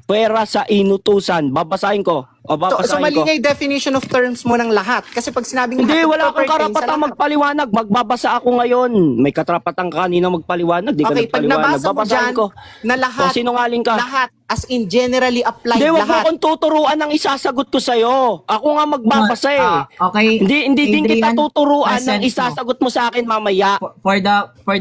Pera sa inutusan. Babasahin ko. O So babasahin mali ko. nga yung definition of terms mo ng lahat. Kasi pag sinabing Hindi, lahat, wala it kang pertains sa karapatang lahat. magpaliwanag. Magbabasa ako ngayon. May katrapatan ka kanina magpaliwanag. Di ka Okay, pag nagpaliwanag. nabasa mo Babasahin dyan ko. na lahat, O sinungaling ka. lahat, As in, generally applied Hindi, wag mo lahat. akong tuturuan ng isasagot ko sa'yo. Ako nga magbabasa eh. Okay. Hindi din kita Adrian, tuturuan ng present mo. isasagot mo sa akin mamaya. For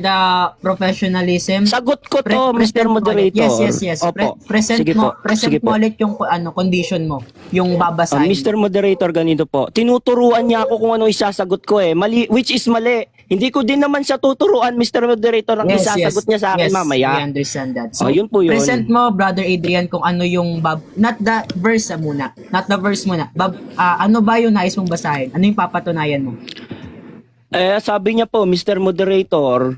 the professionalism. Sagot ko to, Present Mr. mo ulit. Moderator. Yes. Opo. Present Sige mo, po. present Sige mo po. ulit yung condition mo, yung babasahin. Mr. Moderator, ganito po. Tinuturuan niya ako kung ano isasagot ko eh. Mali, which is mali. Hindi ko din naman siya tuturuan, Mr. Moderator, ang isasagot niya sa akin mamaya. I understand that. Yun po yun. Present mo, Brother Adrian, kung ano yung not the verse muna. Not the verse muna. Ano ba yung nais mong basahin? Ano yung papatunayan mo? Sabi niya po, Mr. Moderator,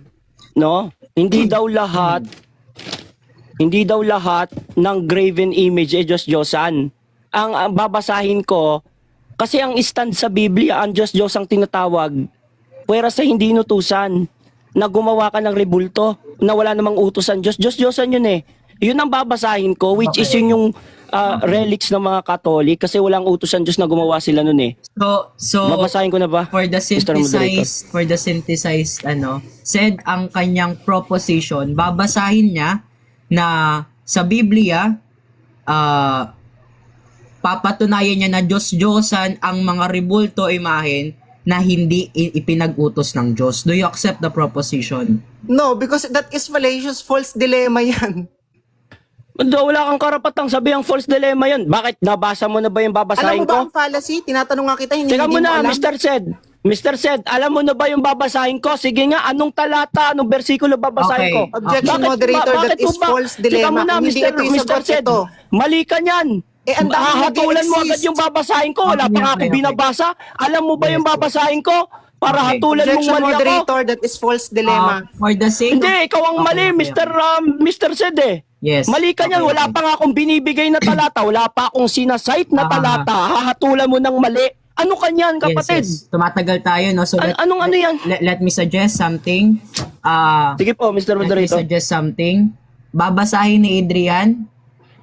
no? Hindi daw lahat ng graven image ay Diyos-Diyosan. Ang babasahin ko, kasi ang stand sa Biblia, ang Diyos-Diyos ang tinatawag, pwera sa hindi inutusan, na gumawa ka ng rebulto, na wala namang utusan Diyos. Diyos-Diyosan yun eh. Yun ang babasahin ko, which is yun yung relics ng mga Katolik, kasi walang utusan Diyos na gumawa sila nun eh. So Babasahin ko na ba? for the Mr. Moderator? synthesized said ang kanyang proposition, babasahin niya na sa Biblia papatunayan niya na Diyos-Diyosan ang mga rebulto imahen na hindi ipinag-utos ng Diyos. Do you accept the proposition? No, because that is fallacious, false dilemma yan. Wala kang karapatang sabihang false dilemma yun. Bakit? Nabasa mo na ba yung Alam babasahin mo ba ko? ang fallacy? Tinatanong nga kita, hindi Teka mo muna, alam. Mr. Sed. Mr. Sed, alam mo na ba yung babasahin ko? Sige nga, anong talata, anong bersikulo babasahin Okay. ko? Objection, moderator, that is false Teka dilemma. muna, Hindi Mr. ito yung sagot Sed. ito. Mali ka niyan. Ang dami Hahatulan mo agad nag-i-exist. yung babasahin ko. Wala pa nga ako Okay. binabasa. Alam mo ba yung babasahin ko? Para Okay. hatulan mong Objection, mali ako. moderator, that is false dilemma. For the sake Hindi, ikaw ang mali, Mr. Sed eh. Yes. Mali ka niyan, Okay. wala pa nga akong binibigay na talata, wala pa akong sinasite na talata, hahatulan mo ng mali. Ano ka niyan, kapatid? Yes. Tumatagal tayo, no? So Anong ano yan? let me suggest something. Sige po, Mr. Let me Moderator. suggest something. Babasahin ni Adrian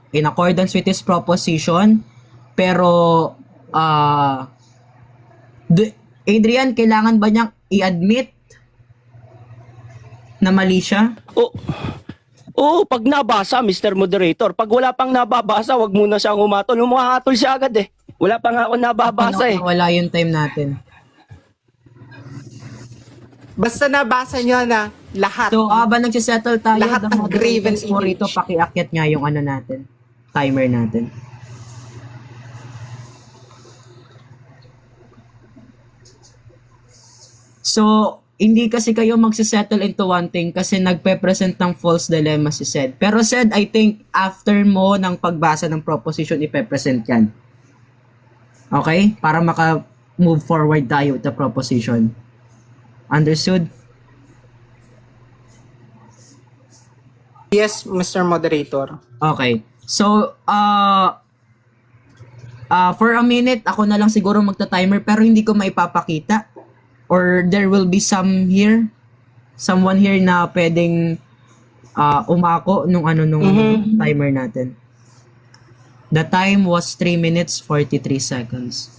in accordance with his proposition. Pero, Adrian, kailangan ba niyang i-admit na mali siya? Pag nabasa, Mr. Moderator. Pag wala pang nababasa, wag muna siyang humatol. Humahatol siya agad eh. Wala pa nga ako nababasa eh. Wala yung time natin. Basta nabasa niyo na lahat. So, habang nagsisettle tayo, Lahat the ng graven moderators mo image. rito, pakiakyat nga yung ano natin, timer natin. So, hindi kasi kayo magsisettle into one thing kasi nagpe-present ng false dilemma si Sed. Pero Sed, I think after mo ng pagbasa ng proposition, ipe-present yan. Okay? Para maka-move forward tayo with the proposition. Understood? Yes, Mr. Moderator. Okay. So, for a minute, ako na lang siguro magta-timer pero hindi ko maipapakita. Or there will be someone here na pwedeng umako nung timer natin. The time was 3 minutes 43 seconds.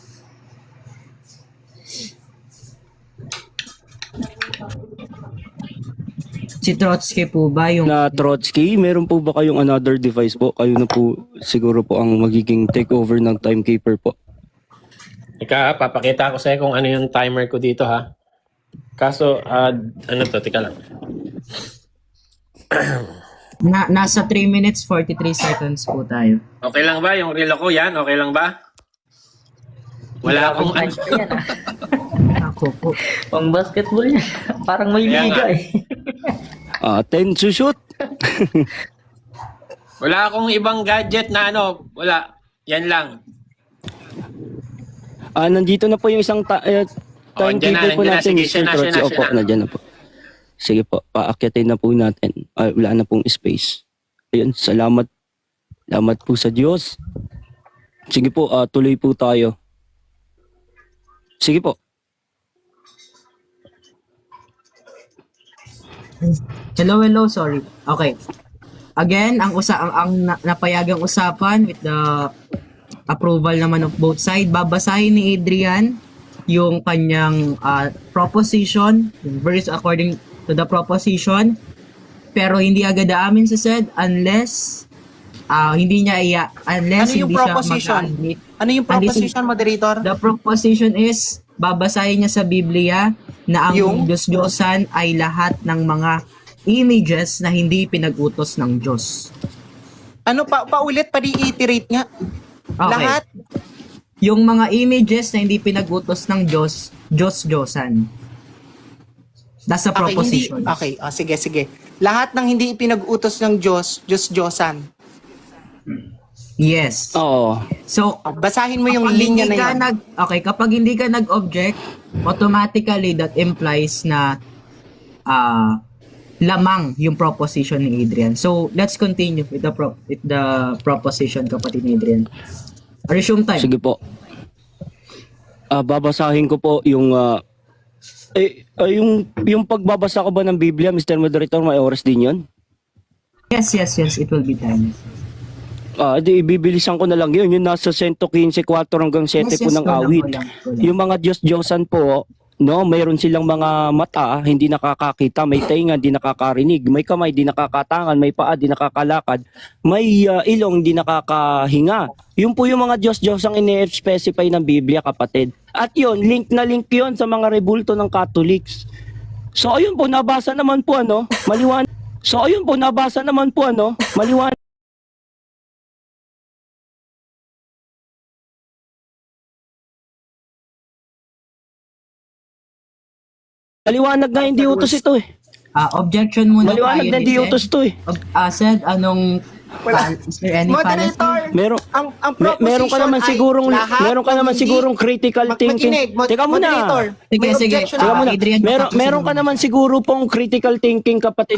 Si Trotsky po ba yung Na Trotsky, meron po ba kayong another device po? Kayo na po siguro po ang magiging takeover ng timekeeper po. Ika, papakita ko sa'yo kung ano yung timer ko dito ha. Kaso, teka lang. nasa 3 minutes 43 seconds po tayo. Okay lang ba yung relo ko yan? Okay lang ba? Wala akong ano. Yan, ah. Ako po. Pang basketball yan. Parang may Kaya liga nga. eh. 10 to shoot. Wala akong ibang gadget na ano. Wala. Yan lang. Nandito na po yung isang timekeeper po nandiyan na. natin, Sige, Mr. siya na, Trotsky. siya na, Opo, siya na. nandiyan na po. Sige po, paakyatin na po natin. Wala na pong space. Ayun, salamat. Salamat po sa Diyos. Sige po, tuloy po tayo. Sige po. Hello, sorry. Okay. Again, ang napayagang usapan with the approval naman of both side, babasahin ni Adrian yung kanyang proposition, yung verse according to the proposition, pero hindi agad aamin si Sed unless hindi niya unless Ano yung hindi siya proposition? mag-admit. Ano yung proposition, moderator? The proposition is, babasahin niya sa Biblia na ang Yung? Diyos-Diyosan ay lahat ng mga images na hindi pinag-utos ng Diyos. Ano paulit, pa-reiterate nga. Okay. Lahat? Yung mga images na hindi pinag-utos ng Diyos, Diyos-Diyosan. That's a proposition. Okay, sige. Lahat ng hindi ipinag-utos ng Diyos, Diyos-Diyosan. Yes. Oo. So, Basahin mo yung kapag linya hindi na ka yan. kapag hindi ka nag-object, automatically that implies na lamang yung proposition ni Adrian. So, let's continue with the proposition, kapatid ni Adrian. Resume time. Sige po. Babasahin ko po yung yung pagbabasa ko ba ng Biblia, Mr. Moderator, may oras din 'yon? Yes, it will be time. Di ibibilisan ko na lang yun. Yung nasa 115:4 hanggang 7 po ng go lang, awit. go lang. Yung mga Diyos-Diyosan po, no, mayroon silang mga mata, hindi nakakakita, may tainga, hindi nakakarinig, may kamay, hindi nakakatangan, may paa, hindi nakakalakad, may ilong, hindi nakakahinga. Yun po yung mga Diyos-Diyos ang ini-specify ng Biblia, kapatid. At yun, link na link yun sa mga rebulto ng Catholics. So ayun po, nabasa naman po maliwanag. Maliwanag na hindi utos ito eh. Objection muna Maliwanag tayo na ni hindi Sed. utos to eh. Sed, anong Wala. is there any fallacy? Moderator, Meron ang meron ka naman proposition ay sigurong lahat ng hindi- sigurong critical thinking. Teka muna. Moderator, Sige, may sige. objection Teka ako. muna. Adrian, Meron ka naman siguro pong critical thinking, kapatid.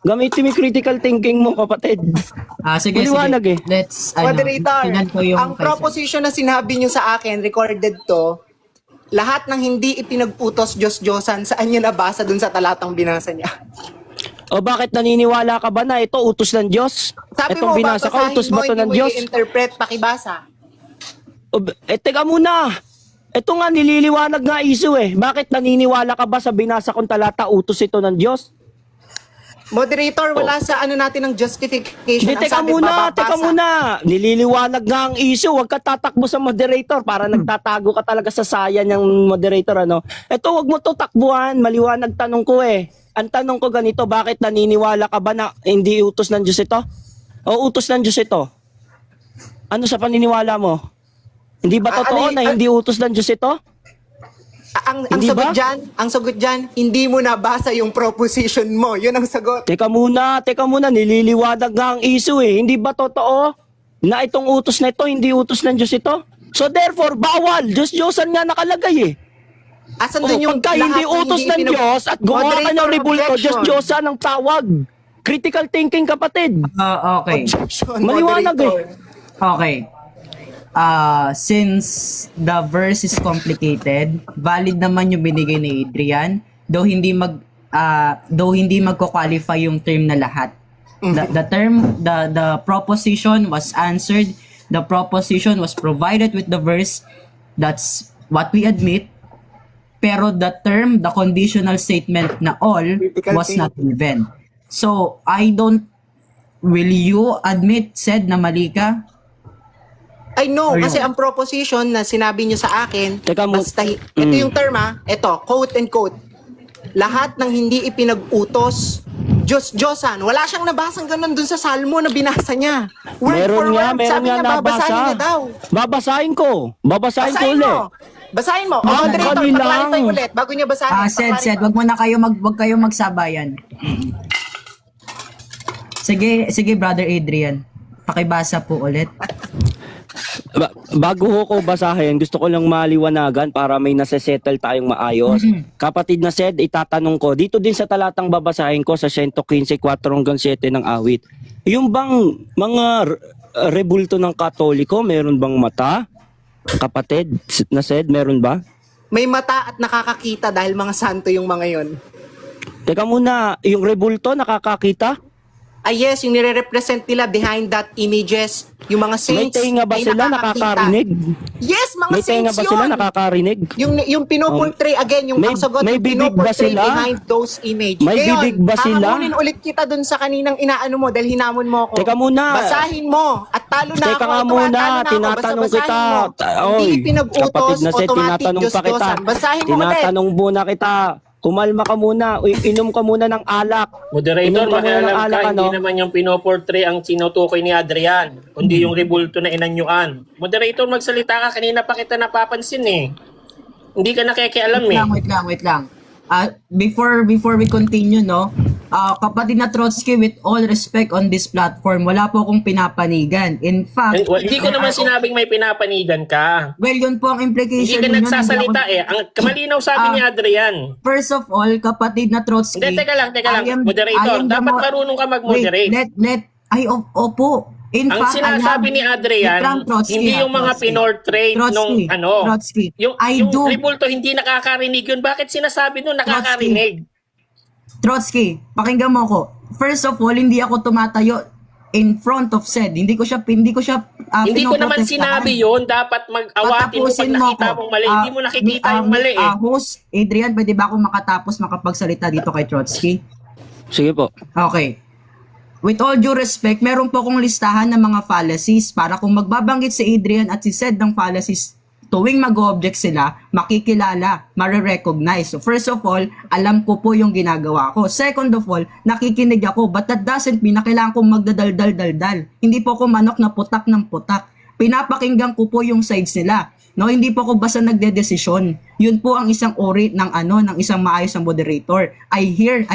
Gamitin mo yung critical thinking mo, kapatid. Sige. Maliwanag eh. Let's, Moderator, tingnan ko yung ang proposition na sinabi nyo sa akin, recorded to, lahat ng hindi ipinag-utos Diyos-Diyosan, saan nyo nabasa dun sa talatang binasa niya? O bakit naniniwala ka ba na ito utos ng Diyos? Sabi Itong mo, binasa ko, babasahin utos mo, ba ito hindi ng mo Diyos? i-interpret, pakibasa. Teka muna. Ito nga, nililiwanag nga issue eh. Bakit naniniwala ka ba sa binasa kong talata, utos ito ng Diyos? Moderator, wala sa ano natin ng justification. Hindi, Ang teka sabi, muna. bababasa. Nililiwanag nga ang issue. Huwag ka tatakbo sa moderator para nagtatago ka talaga sa saya ng moderator. Ito, huwag mo to takbuhan. Maliwanag tanong ko eh. Ang tanong ko ganito, bakit naniniwala ka ba na hindi utos ng Diyos ito? O utos ng Diyos ito? Ano sa paniniwala mo? Hindi ba totoo na hindi utos ng Diyos ito? Ang Hindi sagot ba? ang sagot dyan, hindi mo nabasa yung proposition mo. Yun ang sagot. Teka muna, nililiwanag nga ang issue eh. Hindi ba totoo na itong utos na ito, hindi utos ng Diyos ito? So therefore, bawal. Diyos-Diyosan nga nakalagay eh. Asan dun yung Pagka hindi lahat ng utos ng ipinag- Diyos at gumawa ka ng Moderator, rebulto, objection. Diyos-Diyosan ang tawag. Critical thinking, kapatid. Okay. Objection, Maliwanag moderator. Okay. Since the verse is complicated, valid naman yung binigay ni Adrian, though hindi magko-qualify yung term na lahat. The proposition was answered, the proposition was provided with the verse, that's what we admit, pero the term, the conditional statement na all was not given. So, will you admit, Sed, na mali ka? I know, Or kasi yun. ang proposition na sinabi nyo sa akin, Teka mo- basta, ito yung term ito, quote and quote, lahat ng hindi ipinag-utos, Diyos-Diyosan. Wala siyang nabasang ganun dun sa Salmo na binasa niya. Word for Meron word, sabi niya, babasahin niya daw. Babasahin ko. Babasahin ko Basahin ulit. mo. Basahin mo. O, Ma'am, moderator, kami lang. pa-clarify ulit bago niya basahin. Sed, wag kayo magsabayan. Sige, Brother Adrian. Pakibasa po ulit. Bago ko basahin, gusto ko lang maliwanagan para may nasesettle tayong maayos. Kapatid na Sed, itatanong ko, dito din sa talatang babasahin ko sa 115:4 hanggang 7 ng awit, yung bang mga rebulto ng Katoliko, meron bang mata? Kapatid na Sed, meron ba? May mata at nakakakita dahil mga santo yung mga yon. Teka muna, yung rebulto nakakakita? yes, yung nire-represent nila behind that images, yung mga May saints. tenga ba ay sila nakakakita. nakakarinig? Yes, mga May tenga saints ba sila yun. nakakarinig? Yung pinoportray, again, yung May- ang sagot, may yung bibig ba pinoportray sila? behind those image. May Ngayon, bibig ba sila? hahamunin ulit kita dun sa kaninang inaano mo dahil hinamon mo ako. Teka muna. Basahin mo. At talo na Teka ako. nga Tumatalo muna, na ako. tinatanong Basta kita. basahin mo. Oy, Hindi pinag-utos, kapatid na Seth, automatic, tinatanong pa kita. Diyos-Diyosan. Basahin mo ulit. Tinatanong muna kita. Kumalma ka muna. Inom ka muna ng alak. Moderator, Inom ka muna ng makialam ka, alak, hindi ano? naman yung pinoportray ang sinutukoy ni Adrian, kundi yung rebulto na inanyuan. Moderator, magsalita ka, kanina pa kita napapansin eh. Hindi ka nakikialam eh. Wait lang. Before we continue, no, kapatid na Trotsky, with all respect on this platform, wala po akong pinapanigan. In fact, Hindi ko naman sinabing may pinapanigan ka. well, yun po ang Hindi implication ka nun, nagsasalita hindi eh. Ang malinaw sabi ni Adrian. First of all, kapatid na Trotsky. Hindi, teka lang. I am Moderator, the dapat marunong ka mag-moderate. Wait, opo. In Ang fact, sinasabi ni Adrian, hindi yung mga pinortray nung ano. Trotsky. Yung rebulto hindi nakakarinig yun. Bakit sinasabi nung nakakarinig? Trotsky, pakinggan mo ko. First of all, hindi ako tumatayo in front of said. Hindi ko siya Hindi ko naman pinoprotestahan. sinabi yun. Dapat mag-awati mo pag Patapusin nakita ko. mong mali. Hindi mo nakikita yung mali eh. Host, Adrian, pwede ba akong makapagsalita dito kay Trotsky? Sige po. Okay. With all due respect, meron po akong listahan ng mga fallacies para kung magbabanggit si Adrian at si Sed ng fallacies, tuwing mag-object sila, makikilala, marirecognize. So first of all, alam ko po yung ginagawa ko. Second of all, nakikinig ako, but that doesn't mean na kailangan kong magdadaldal-daldal. Hindi po ako manok na putak ng putak. Pinapakinggan ko po yung sides nila. No, hindi po ako basta nagdedesisyon. Yun po ang isang ori ng isang maayos na moderator. I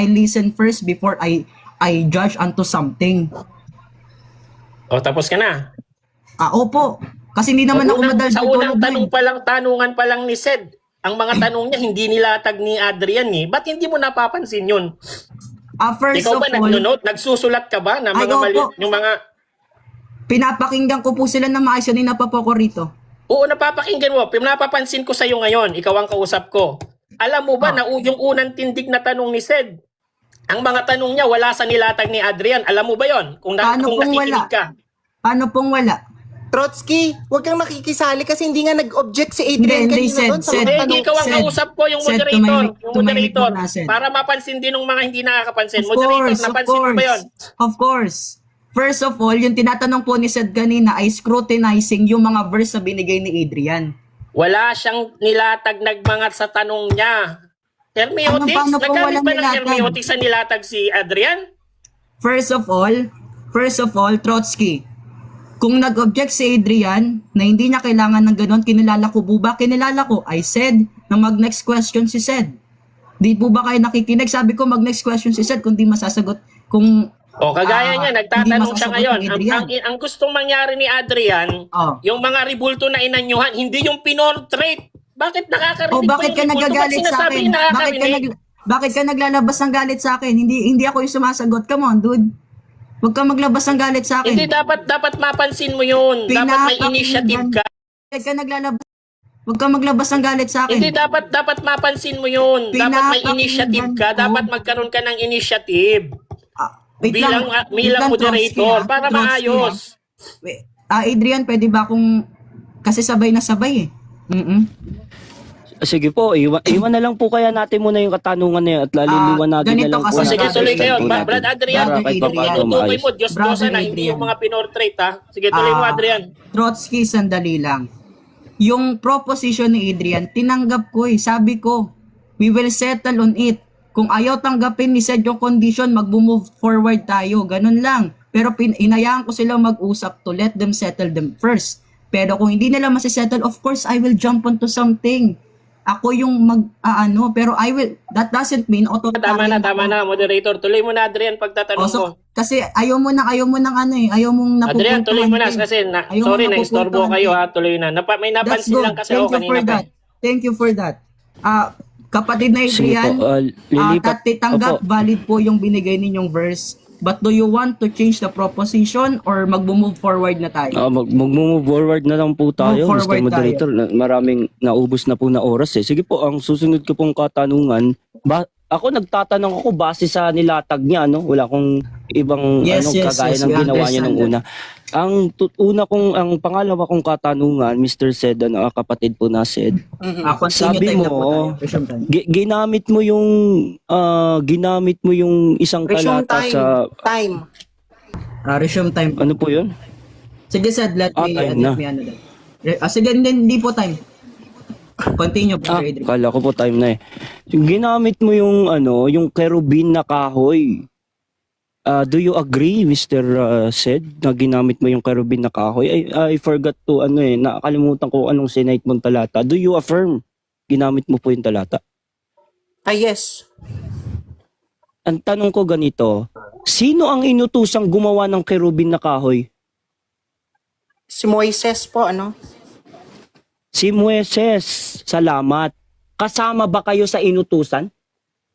listen first before I judge unto something. O, tapos ka na. Opo. Kasi hindi naman ako madaldal Sa unang tulad tanungan pa lang ni Sed, ang mga tanong niya hindi nilatag ni Adrian eh. Ba't hindi mo napapansin yun? First Ikaw of ba all, nagno-note? Nagsusulat ka ba na Ay, mga mali? opo. Yung mga... pinapakinggan ko po sila na maayos yun, na po ako rito. Oo, napapakinggan mo. Napapansin ko sa'yo ngayon. Ikaw ang kausap ko. Alam mo ba na yung unang tindig na tanong ni Sed, ang mga tanong niya wala sa nilatag ni Adrian. Alam mo ba yon? Kung Paano pong nakikinig wala? ka. Paano pong wala? Trotsky, huwag kang nakikisali kasi hindi nga nag-object si Adrian Hindi, kanina doon sa Sed, mga Hindi, ikaw ang Sed, kausap ko, yung Sed, moderator. tumahimik- Yung tumahimik moderator. muna, Sed. Para mapansin din ng mga hindi nakakapansin. Of Moderator, course, of napansin mo ba yun? course. Of course. First of all, yung tinatanong po ni Sed kanina ay scrutinizing yung mga verse na binigay ni Adrian. Wala siyang nilatag nagmangat sa tanong niya. Hermeotics? Paano po Nagamit walang ba ng nilatag? hermeotics sa nilatag si Adrian? First of all, Trotsky, kung nag-object si Adrian na hindi niya kailangan ng ganon, kinilala ko po ba? Kinilala ko. I said na mag-next question si Sed. Di po ba kayo nakikinig? Sabi ko mag-next question si Sed kung di masasagot. Kung O kagaya niya, hindi nagtatanong siya masasagot ngayon. ni Adrian. Ang gustong mangyari ni Adrian, yung mga rebulto na inanyuhan, hindi yung pinortrait. Bakit nakakarinig O bakit pa ka yung rebulto? nagagalit Ba't sa sinasabi akin? nakakarinig? Bakit ka naglalabas ng galit sa akin? Hindi ako yung sumasagot. Come on, dude. Huwag ka maglabas ng galit sa akin. Hindi, dapat mapansin mo yun. Dapat may Pinapakinggan. initiative ka. Bakit ka naglalabas? Huwag ka maglabas ng galit sa akin. Hindi, dapat mapansin mo yun. Dapat may Pinapakinggan initiative ka. ko. Dapat magkaroon ka ng initiative. Wait lang, Bilang moderator, Trotsky, para Trotsky, maayos. Wait, Adrian, pwede ba akong... Kasi sabay na sabay eh. Sige po, iwan na lang po kaya natin muna yung katanungan na yun at laliliwanagin na ganito lang po kasi- O sige, natin. tuloy kayo. Po natin. Brad Adrian, Para kahit Brother papaano Adrian. tutukoy maayos. mo, Diyos Brother na hindi Adrian. yung mga pinortrait ha. Sige, tuloy mo Adrian. Trotsky, sandali lang. Yung proposition ni Adrian, tinanggap ko eh. Sabi ko, we will settle on it. Kung ayaw tanggapin ni Sed yung condition, mag-move forward tayo. Ganun lang. Pero inayaan ko silang mag-usap to let them settle them first. Pero kung hindi nila masisettle, of course, I will jump onto something. Ako yung pero that doesn't mean Tama na, moderator. Tuloy mo na, Adrian, pagtatanong mo. Kasi ayaw mo nang ayaw mong napupuntahan. Adrian, tuloy mo na eh. kasi Ayaw sorry mo na istorbo napupuntahan kayo eh. ha, tuloy na. May That's napansin good. lang kasi Thank ako you for kanina pa. that. Thank you for that. Kapatid na Sige Adrian, po, lilipat. tanggap Opo. valid po yung binigay ninyong verse. But do you want to change the proposition or mag-move forward na tayo? Mag-move forward na lang po tayo, Move Mr. forward Moderator. Maraming naubos na po na oras eh. Sige po, ang susunod ko pong katanungan, Ako nagtatanong ako base sa nilatag niya, no? Wala akong ibang Yes, kagaya ng we ginawa niya nung understand una. Ang pangalawa kong katanungan, Mr. Sed, kapatid po na Sed. Continue Sabi time na po mo, tayo. Resume time. ginamit mo yung isang Resume talata time. sa Time. Resume time. ano po 'yun? Sige, Sad, let me, time na. Sige, hindi po time. Continue, Brother Adrian. Kala ko po time na eh. Ginamit mo yung yung kerubin na kahoy. Do you agree, Mr. Sed, na ginamit mo yung kerubin na kahoy? I forgot to nakakalimutan ko anong sinite mong talata. Do you affirm ginamit mo po yung talata? Yes. Ang tanong ko ganito, sino ang inutusang gumawa ng kerubin na kahoy? Si Moises po, Si Moises. Salamat. Kasama ba kayo sa inutusan?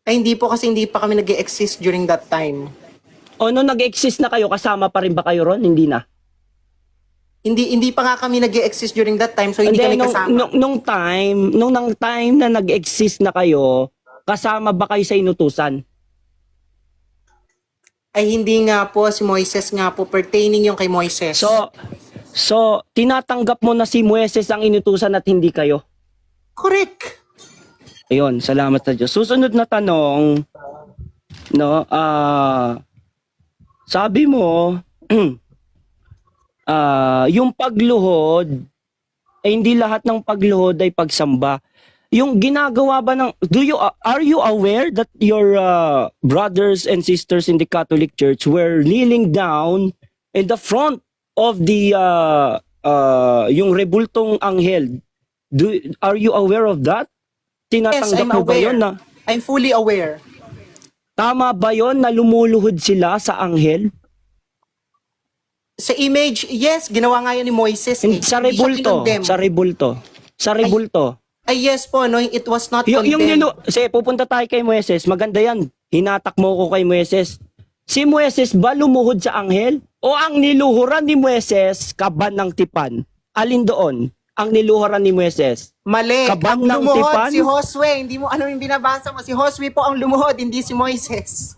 Ay, hindi po kasi hindi pa kami nag-exist during that time. O nung nag-exist na kayo, kasama pa rin ba kayo ron? Hindi na. Hindi pa nga kami nag-exist during that time, so hindi kami kasama. Nung time na nag-exist na kayo, kasama ba kayo sa inutusan? Ay, hindi nga po. Si Moises nga po. Pertaining yung kay Moises. So, tinatanggap mo na si Moises ang inutusan at hindi kayo? Correct. Ayun, salamat sa Diyos. Susunod na tanong, sabi mo, yung pagluhod, hindi lahat ng pagluhod ay pagsamba. Yung ginagawa ba are you aware that your brothers and sisters in the Catholic Church were kneeling down in the front of the yung rebultong anghel? Are you aware of that? Tinatanggap I'm mo ba aware. yun na I'm fully aware. tama ba yun na lumuluhod sila sa anghel? Sa image, yes, ginawa nga yun ni Moises. Sa Hindi siya rebulto. kinondemn. Sa rebulto. Ay, yes po, it was not Yung condemned. pupunta tayo kay Moises. Maganda yan. Hinatak mo ko kay Moises. Si Moises ba lumuhod sa anghel? O ang niluhuran ni Moises, kaban ng tipan? Alin doon? Ang niluhuran ni Moises? Mali. Kaban Ang ng lumuhod tipan? si Josue. Hindi mo yung binabasa mo. Si Josue po ang lumuhod, hindi si Moises.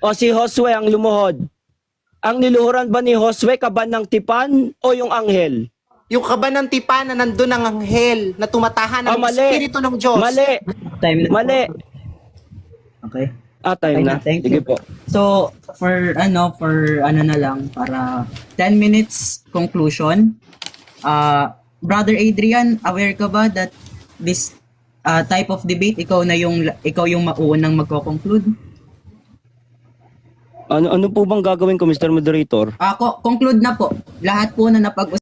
O si Josue ang lumuhod? Ang niluhuran ba ni Josue, kaban ng tipan o yung anghel? Yung kaban ng tipan na nandun ang anghel na tumatahan ng Mali. Espiritu ng Diyos. Mali. Time na. Mali. Okay. Time na. Thank Sige you. po. So, for na lang, para 10 minutes conclusion. Brother Adrian, aware ka ba that this type of debate, ikaw yung mauunang magko-conclude? Ano po bang gagawin ko, Mr. Moderator? Conclude na po. Lahat po na napag